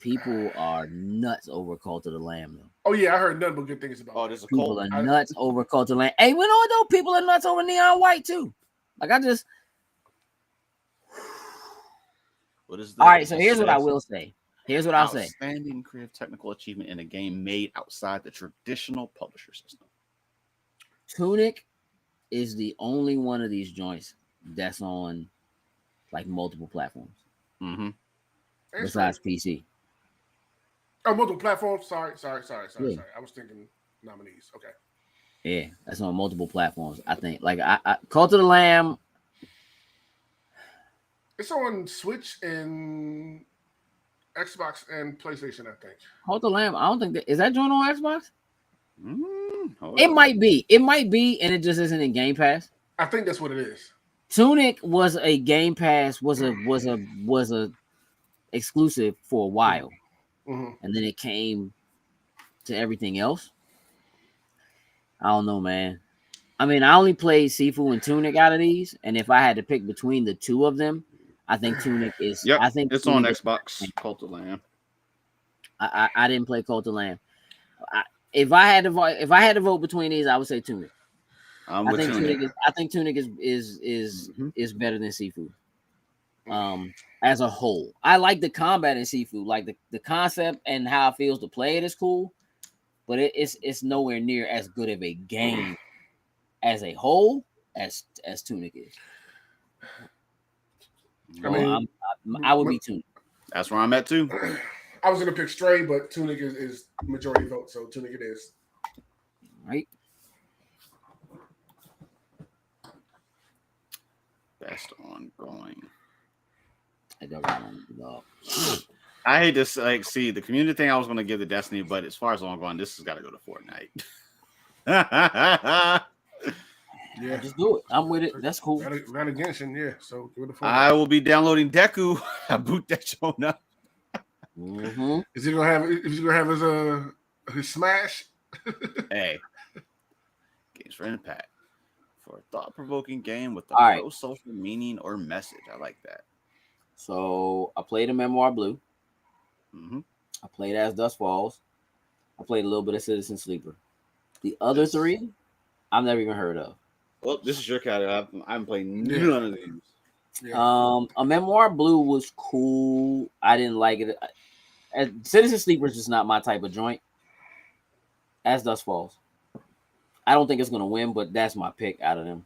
People are nuts over Cult of the Lamb, though. Oh yeah, I heard nothing but good things about. Oh, there's a people are nuts over Cult of the Lamb. Hey, we know what though? People are nuts over Neon White too. Like, I just. What is all right? So here's what I will say. Here's what I'll say. Outstanding creative technical achievement in a game made outside the traditional publisher system. Tunic is the only one of these joints that's on like multiple platforms. Mm-hmm. Besides PC. Oh, multiple platforms? Sorry. I was thinking nominees. Okay. Yeah, that's on multiple platforms, I think. Like, I Cult of the Lamb. It's on Switch and Xbox and PlayStation, I think. Cult of the Lamb, I don't think is that joint on Xbox? It might be, and it just isn't in Game Pass. I think that's what it is. Tunic was a Game Pass, was a exclusive for a while, and then it came to everything else. I don't know, man. I mean, I only played Sifu and Tunic out of these, and if I had to pick between the two of them, I think Tunic is. Yep, I think it's Tunic on Xbox. Cult of Lamb. I didn't play Cult of Lamb. If I had to vote between these, I would say Tunic. I think Tunic is better than Sifu. As a whole, I like the combat in Sifu, like the concept and how it feels to play it is cool, but it's nowhere near as good of a game as a whole as Tunic is. I mean, I would be Tunic. That's where I'm at too. I was gonna pick Stray, but Tunic is majority vote, so Tunic it is. Right. Best ongoing. I don't know. I hate this. Like, see, the community thing I was going to give to Destiny, but as far as ongoing, this has got to go to Fortnite. Yeah, just do it. I'm with it. That's cool. Got Genshin, yeah. So give it a Fortnite. I will be downloading Deku. I boot that show up. Is he gonna have his Smash? Hey, games for impact for a thought-provoking game with a pro-social meaning or message. I like that. So I played a Memoir Blue. I played As Dusk Falls. I played a little bit of Citizen Sleeper. The other three, I've never even heard of. Well, this is your category. I haven't played none of these. Yeah. A Memoir Blue was cool. I didn't like it. Citizen Sleeper is just not my type of joint. As Dusk Falls. I don't think it's gonna win, but that's my pick out of them.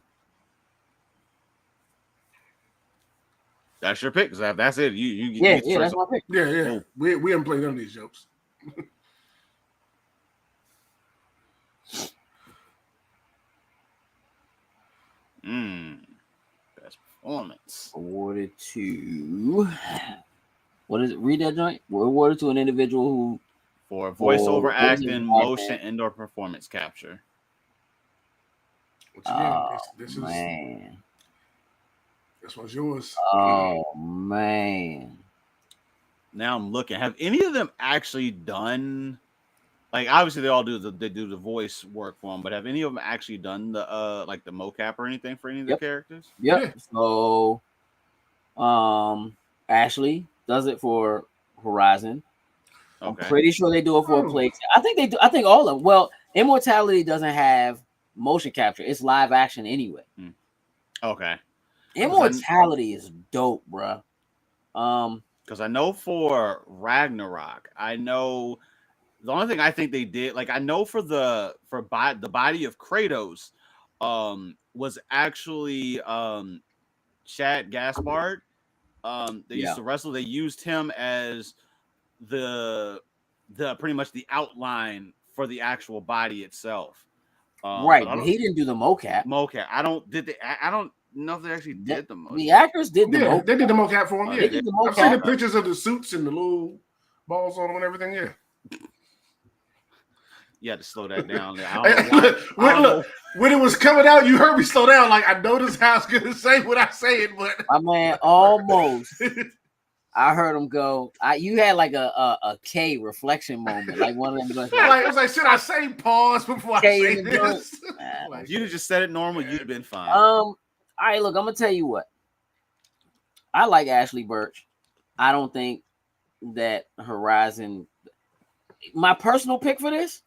That's your pick. So that's it. You that's my pick. Yeah. We haven't played none of these jokes. Best performance awarded to. What is it? Read that joint. We're awarded to an individual who for voiceover acting, motion, indoor performance capture. Once again, this is this one's yours. Oh man! Now I'm looking. Have any of them actually done? Like, obviously they all do the voice work for them, but have any of them actually done the like the mocap or anything for any of the characters? Yep. So, Ashley does it for Horizon. Okay. I'm pretty sure they do it for a Plague. I think they do. I think all of them. Well, Immortality doesn't have motion capture. It's live action anyway. Okay. Immortality is dope, bro. Because I know for Ragnarok, I know the only thing I think they did, like I know for the body of Kratos, was actually Chad Gaspard. They used to wrestle. They used him as the pretty much the outline for the actual body itself. Right, but he didn't do the mocap. I don't know if they actually did the mocap. The actors did the mocap. They did the mocap for him. They did the mocap. I've seen the pictures of the suits and the little balls on them and everything. Yeah. You had to slow that down. Look, when it was coming out, you heard me slow down. Like, I noticed how I was going to say what I said, but my man, almost. I heard him go. You had like a K reflection moment, like one of them. It was like, should I say pause before I say this? If you'd have just said it normal, you'd have been fine. All right, look, I'm gonna tell you what. I like Ashley Birch. I don't think that Horizon. My personal pick for this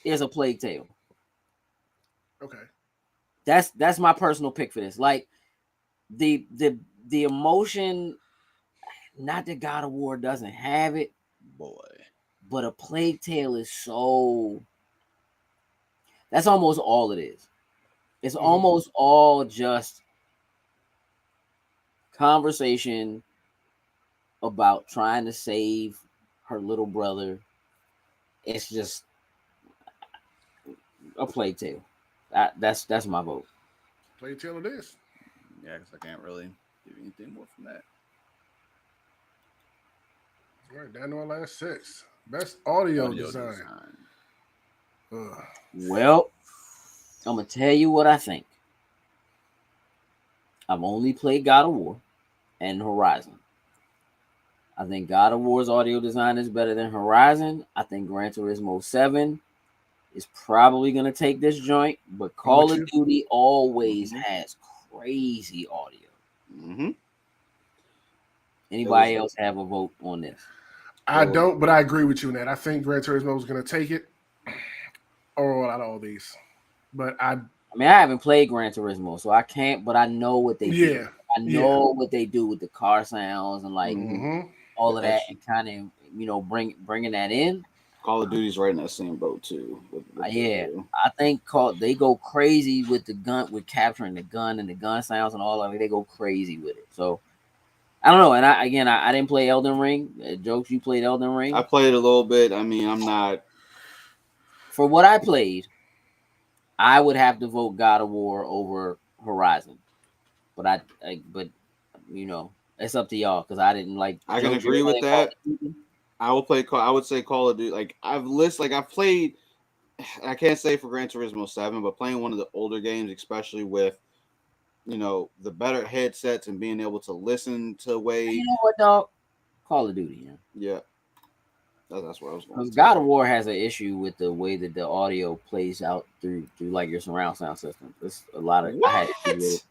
is A Plague Tale. Okay. That's my personal pick for this. Like the emotion, not that God of War doesn't have it, but A Plague Tale is so. That's almost all it is. It's almost all just conversation about trying to save her little brother. It's just A Plague Tale. That's my vote. Plague Tale it is. Yeah, because I can't really give you anything more from that. All right, down to our last 6. Best audio design. Well, I'm gonna tell you what I think. I've only played God of War and Horizon. I think God of War's audio design is better than Horizon. I think Gran Turismo 7 is probably going to take this joint, but Call of Duty always has crazy audio. Mm-hmm. Anybody else have a vote on this? I don't, but I agree with you on that. I think Gran Turismo is going to take it or out of all these. But I mean, I haven't played Gran Turismo, so I can't, but I know what they do. I know what they do with the car sounds and like all of that, and kind of bringing that in. Call of Duty's right in that same boat too. I think they go crazy with the gun, with capturing the gun and the gun sounds and all of it. They go crazy with it. So I don't know. And I didn't play Elden Ring. Jokes, you played Elden Ring? I played a little bit. I mean, I'm not. For what I played, I would have to vote God of War over Horizon. But it's up to y'all because I didn't like. I can agree with that. I will play. I would say Call of Duty. Like I've played. I can't say for Gran Turismo 7, but playing one of the older games, especially with, the better headsets and being able to listen to way. You know what, dog? Call of Duty. Yeah. That's what I was going. Because God of War has an issue with the way that the audio plays out through like your surround sound system. There's a lot of. What? I had issue with it.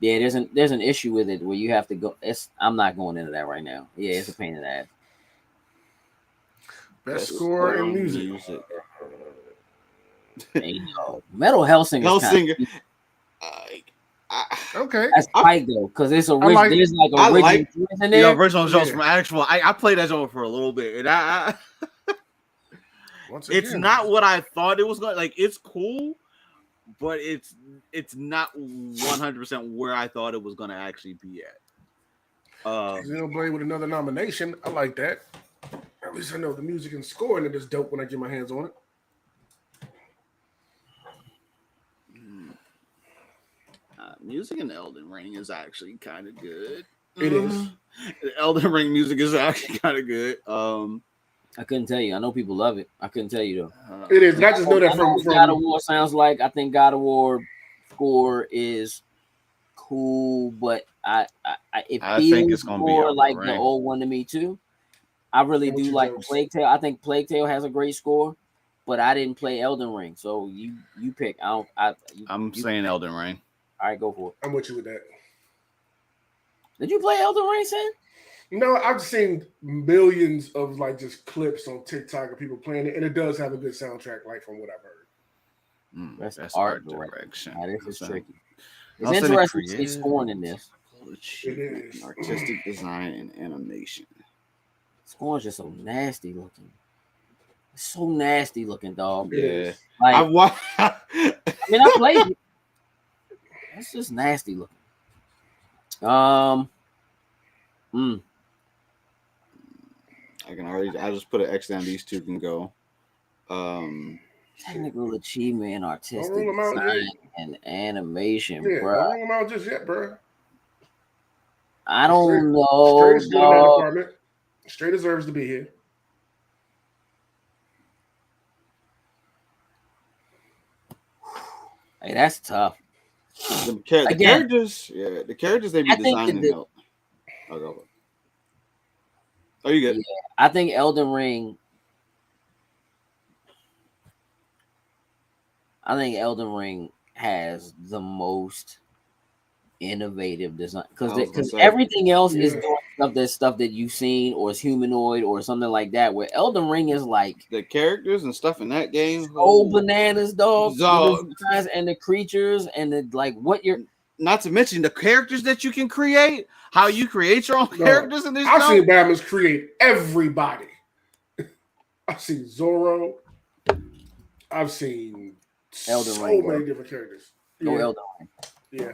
Yeah, there's an issue with it where you have to go. I'm not going into that right now. Yeah, it's a pain in the ass. Best score in music. Metal Hellsinger. Okay, that's tight though, because it's original. There's like original in there. The original shows from actual. I played that show for a little bit, and it's not what I thought it was going. Like it's cool, but it's not 100% where I thought it was going to actually be at. Xenoblade with another nomination. I like that. At least I know the music and score and it is dope when I get my hands on it. Music in Elden Ring is actually kind of good. It is. Elden Ring music is actually kind of good. I couldn't tell you. I know people love it. I couldn't tell you though. It is. I just know that from God of War sounds like. I think God of War score is cool, but I think it's gonna more be like the old one to me too. I really do like Plague Tale. I think Plague Tale has a great score, but I didn't play Elden Ring, so you pick. I'm saying Elden Ring. All right, go for it. I'm with you with that. Did you play Elden Ring, Sin? No, I've seen millions of like just clips on TikTok of people playing it, and it does have a good soundtrack, like from what I've heard. That's art direction. This is tricky. It's interesting to see scoring in this. It is. Artistic design and animation. Scoring's just so nasty looking. It's so nasty looking, dog. Yeah. Like, I played it. It's just nasty looking. I just put an X down. These two can go. Technical achievement, artistic design, and animation, bro. Don't roll them out just yet, bro. I don't know. Straight deserves to be here. Hey, that's tough. The characters, the characters they be designing out. I'll go. Oh, you good? Yeah, I think Elden Ring. Has the most innovative design because everything else is doing stuff that you've seen or is humanoid or something like that. Where Elden Ring is like the characters and stuff in that game, bananas, dog, and the creatures and the what you're. Not to mention the characters that you can create, how you create your own characters in this. I've seen Batman's create everybody. I've seen Zorro. I've seen Elden Ring, many different characters. No Elden Ring. Yeah.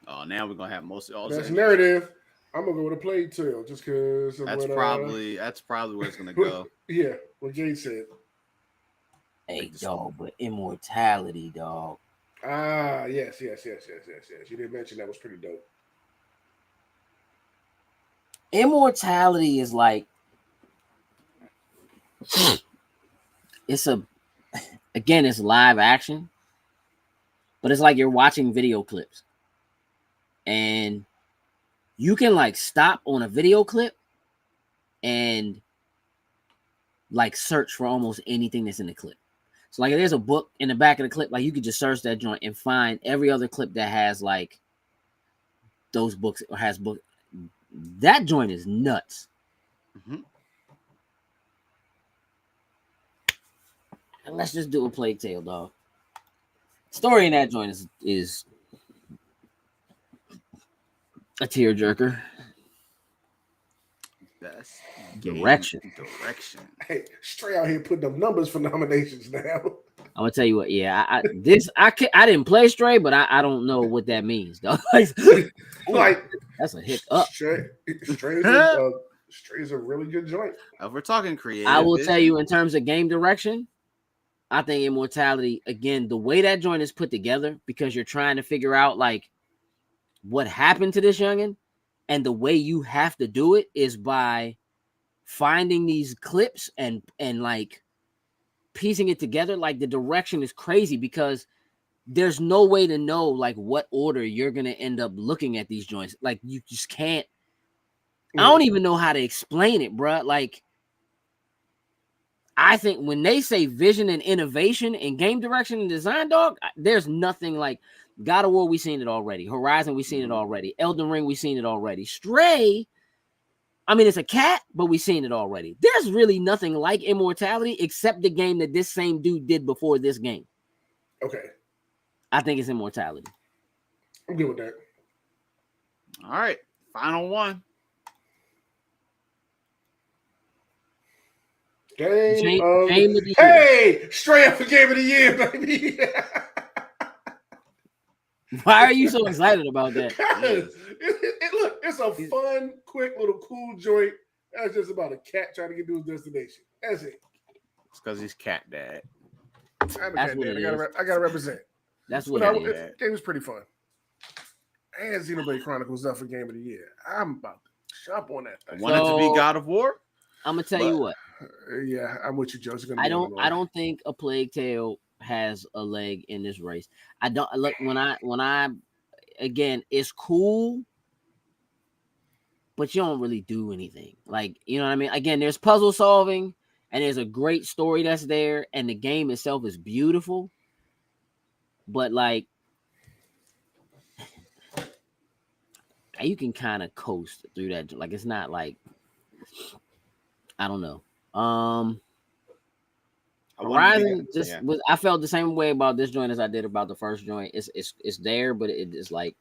Oh, now we're gonna have most of all. That's narrative. I'm gonna go with a Plague Tale just because. That's probably where it's gonna go. Yeah, what Jay said. Hey, dog, but immortality, dog. Yes. You did mention that was pretty dope. Immortality is like it's it's live action, but it's like you're watching video clips, and you can like stop on a video clip and like search for almost anything that's in the clip. So like if there's a book in the back of the clip, like you could just search that joint and find every other clip that has like those books or has book. That joint is nuts. Mm-hmm. And let's just do a Plague Tale, dog. Story in that joint is a tearjerker. That's Direction. Hey, Stray out here putting up numbers for nominations now. I'm gonna tell you what. Yeah, I didn't play Stray, but I don't know what that means, though. Like that's a hiccup. Stray's a really good joint. If we're talking creative, I will tell you in terms of game direction, I think Immortality, again, the way that joint is put together, because you're trying to figure out like what happened to this youngin', and the way you have to do it is by finding these clips and like piecing it together. Like the direction is crazy because there's no way to know like what order you're gonna end up looking at these joints. Like you just can't. I don't even know how to explain it, bro. Like I think when they say vision and innovation in game direction and design, dog, there's nothing like God of War. We've seen it already. Horizon, we've seen it already. Elden Ring, we've seen it already. Stray, I mean, it's a cat, but we've seen it already. There's really nothing like Immortality except the game that this same dude did before this game. Okay. I think it's Immortality. I'm good with that. All right. Final one. Game of the year. Straight up for Game of the Year, baby. Why are you so excited about that? Look, it's a fun, quick, little cool joint. That's just about a cat trying to get to his destination. That's it. It's because he's cat dad. I'm a cat dad. I gotta represent. That's what it is. Game was pretty fun. And Xenoblade Chronicles up for Game of the Year. I'm about to jump on that thing. I want it to be God of War. I'm gonna tell you what. Yeah, I'm with you, Joe. I don't think a Plague Tale has a leg in this race. I don't look when I again, it's cool, but you don't really do anything. Like, you know what I mean? Again, there's puzzle solving and there's a great story that's there, and the game itself is beautiful. But like you can kind of coast through that. Like it's not like I don't know. Horizon I felt the same way about this joint as I did about the first joint. It's there, but it's like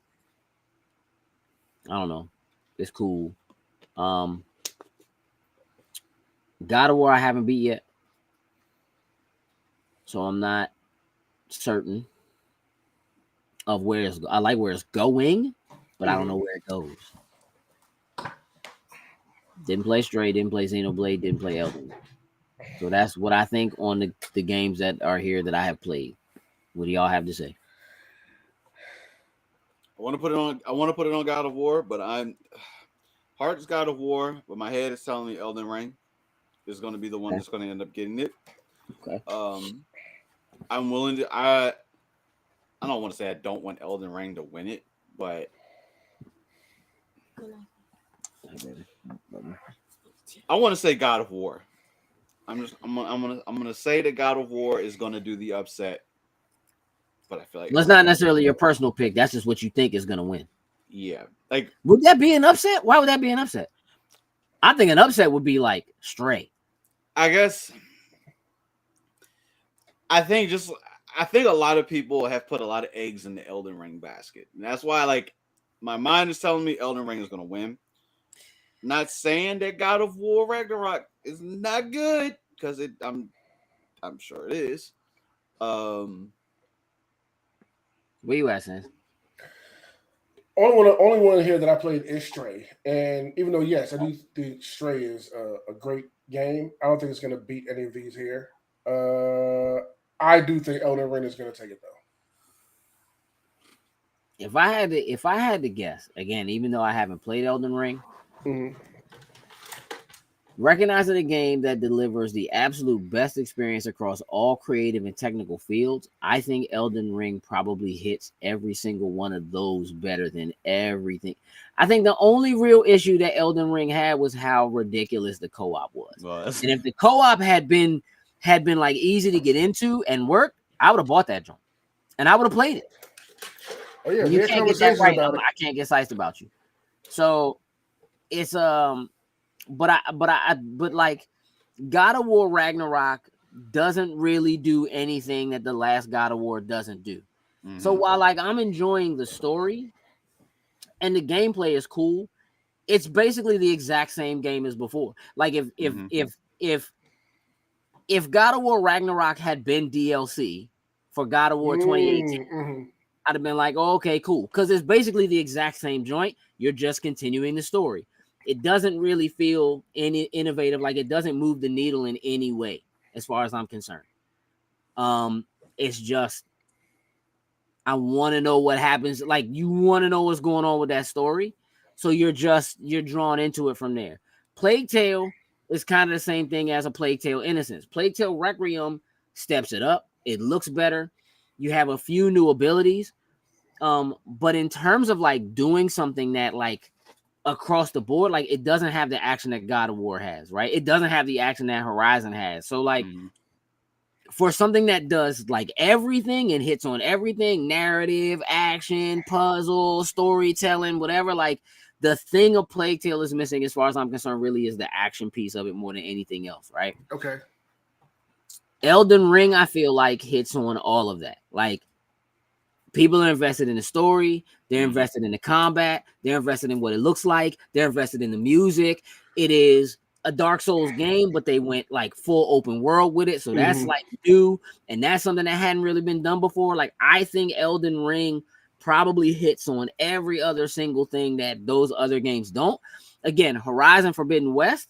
I don't know. It's cool. God of War I haven't beat yet, so I'm not certain of where I like where it's going, but I don't know where it goes. Didn't play Stray, didn't play Xenoblade, didn't play Elden. So that's what I think on the games that are here that I have played. What do y'all have to say? I want to put it on God of War, but heart is God of War, but my head is telling me Elden Ring is going to be the one that's going to end up getting it. Okay. I'm willing to. I don't want to say I don't want Elden Ring to win it, but I want to say God of War. I'm gonna say that God of War is gonna do the upset, but I feel like that's not necessarily your personal pick. That's just what you think is gonna win. Yeah, like would that be an upset? Why would that be an upset? I think an upset would be like Stray. I guess. I think a lot of people have put a lot of eggs in the Elden Ring basket, and that's why like my mind is telling me Elden Ring is gonna win. Not saying that God of War Ragnarok is not good because I'm sure it is. Where you at, Sans? Only one here that I played is Stray, and even though yes, I do think Stray is a great game, I don't think it's going to beat any of these here. I do think Elden Ring is going to take it though. If I had to guess again, even though I haven't played Elden Ring. Recognizing a game that delivers the absolute best experience across all creative and technical fields, I think Elden Ring probably hits every single one of those better than everything. I think the only real issue that Elden Ring had was how ridiculous the co-op was. And if the co-op had been like easy to get into and work, I would have bought that joint and I would have played it. Oh yeah, you can't get that right. I can't get sized about you. So it's but like God of War Ragnarok doesn't really do anything that the last God of War doesn't do. Mm-hmm. So while like I'm enjoying the story and the gameplay is cool, it's basically the exact same game as before. Like if God of War Ragnarok had been DLC for God of War 2018, I'd have been like, oh, okay, cool. Because it's basically the exact same joint. You're just continuing the story. It doesn't really feel any innovative. Like it doesn't move the needle in any way, as far as I'm concerned. It's just, I want to know what happens. Like you want to know what's going on with that story. So you're drawn into it from there. Plague Tale is kind of the same thing as a Plague Tale Innocence. Plague Tale Requiem steps it up. It looks better. You have a few new abilities. But in terms of like doing something that like across the board, like it doesn't have the action that God of War has, right? It doesn't have the action that Horizon has. So like for something that does like everything and hits on everything, narrative, action, puzzle, storytelling, whatever, like the thing a Plague Tale is missing as far as I'm concerned really is the action piece of it more than anything else, right? Okay. Elden Ring, I feel like hits on all of that. Like people are invested in the story. They're invested in the combat. They're invested in what it looks like. They're invested in the music. It is a Dark Souls game, but they went like full open world with it. So that's like new. And that's something that hadn't really been done before. Like I think Elden Ring probably hits on every other single thing that those other games don't. Again, Horizon Forbidden West.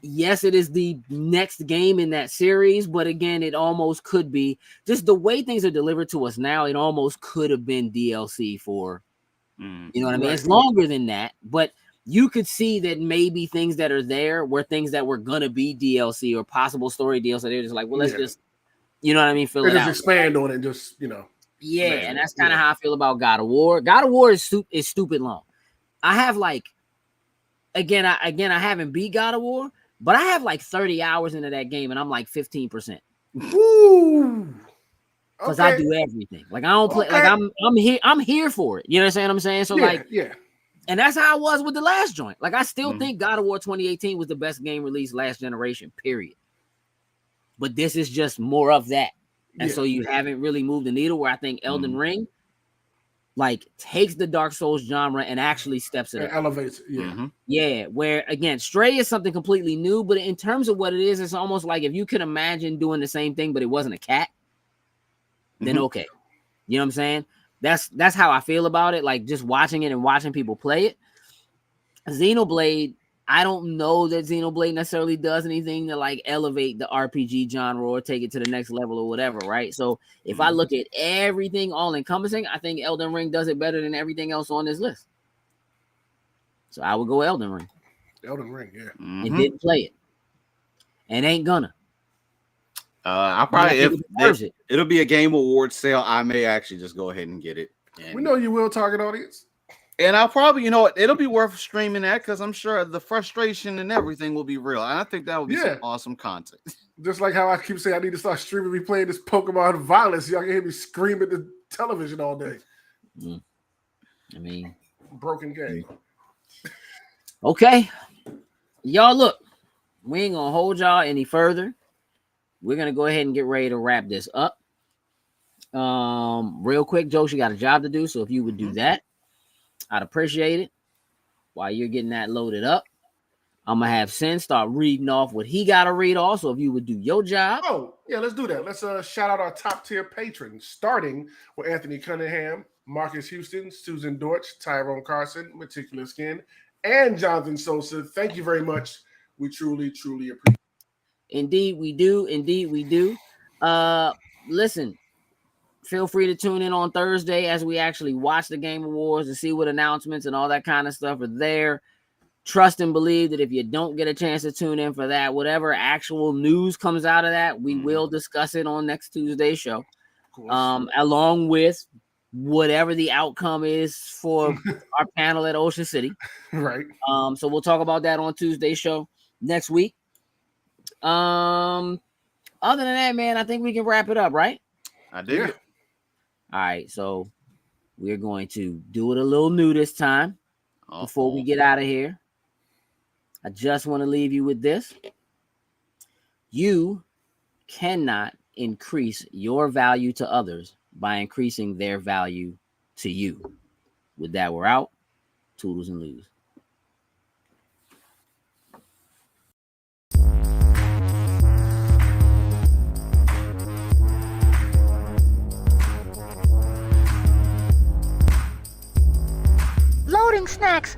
Yes, it is the next game in that series, but again, it almost could be just the way things are delivered to us now. It almost could have been DLC for, you know what I mean? It's longer than that, but you could see that maybe things that are there were things that were gonna be DLC or possible story DLC. They're just like, well, let's just, you know what I mean? Fill it out. Expand on it, just Yeah, and that's kind of how I feel about God of War. God of War is stupid long. I have like, again, I haven't beat God of War. But I have like 30 hours into that game, and I'm like 15%. Woo! Because I do everything. Like I don't play. Like I'm here for it. You know what I'm saying? So and that's how I was with the last joint. Like I still think God of War 2018 was the best game released last generation. Period. But this is just more of that, and so you haven't really moved the needle. Where I think Elden Ring, like takes the Dark Souls genre and actually steps it up. Elevates it, yeah. Where again, Stray is something completely new, but in terms of what it is, it's almost like if you could imagine doing the same thing, but it wasn't a cat, then okay. You know what I'm saying? That's how I feel about it. Like just watching it and watching people play it. Xenoblade, I don't know that Xenoblade necessarily does anything to like elevate the RPG genre or take it to the next level or whatever, right? So if I look at everything all encompassing, I think Elden Ring does it better than everything else on this list. So I would go Elden Ring. Elden Ring, yeah. And didn't play it. And ain't gonna. I'll probably if it'll be a Game Awards sale, I may actually just go ahead and get it. We know you will, target audience. And I'll probably, it'll be worth streaming that because I'm sure the frustration and everything will be real. And I think that would be some awesome content. Just like how I keep saying I need to start streaming me playing this Pokemon Violence. Y'all can hear me scream at the television all day. I mean, broken game. Okay. Y'all look, we ain't gonna hold y'all any further. We're gonna go ahead and get ready to wrap this up. Real quick, Joe, you got a job to do. So if you would do that, I'd appreciate it. While you're getting that loaded up, I'm gonna have Sin start reading off what he gotta read off. So if you would do your job. Oh, yeah, let's do that. Let's shout out our top tier patrons, starting with Anthony Cunningham, Marcus Houston, Susan Dortch, Tyrone Carson, Meticulous Skin, and Jonathan Sosa. Thank you very much. We truly, truly appreciate it. Indeed, we do. Indeed, we do. Listen. Feel free to tune in on Thursday as we actually watch the Game Awards to see what announcements and all that kind of stuff are there. trust and believe that if you don't get a chance to tune in for that, whatever actual news comes out of that, we will discuss it on next Tuesday's show. Along with whatever the outcome is for our panel at Ocean City. Right. So we'll talk about that on Tuesday's show next week. Other than that, man, I think we can wrap it up, right? I dig it. All right, so we're going to do it a little new this time before we get out of here. I just want to leave you with this. You cannot increase your value to others by increasing their value to you. With that, we're out. Toodles and Lose. Loading snacks.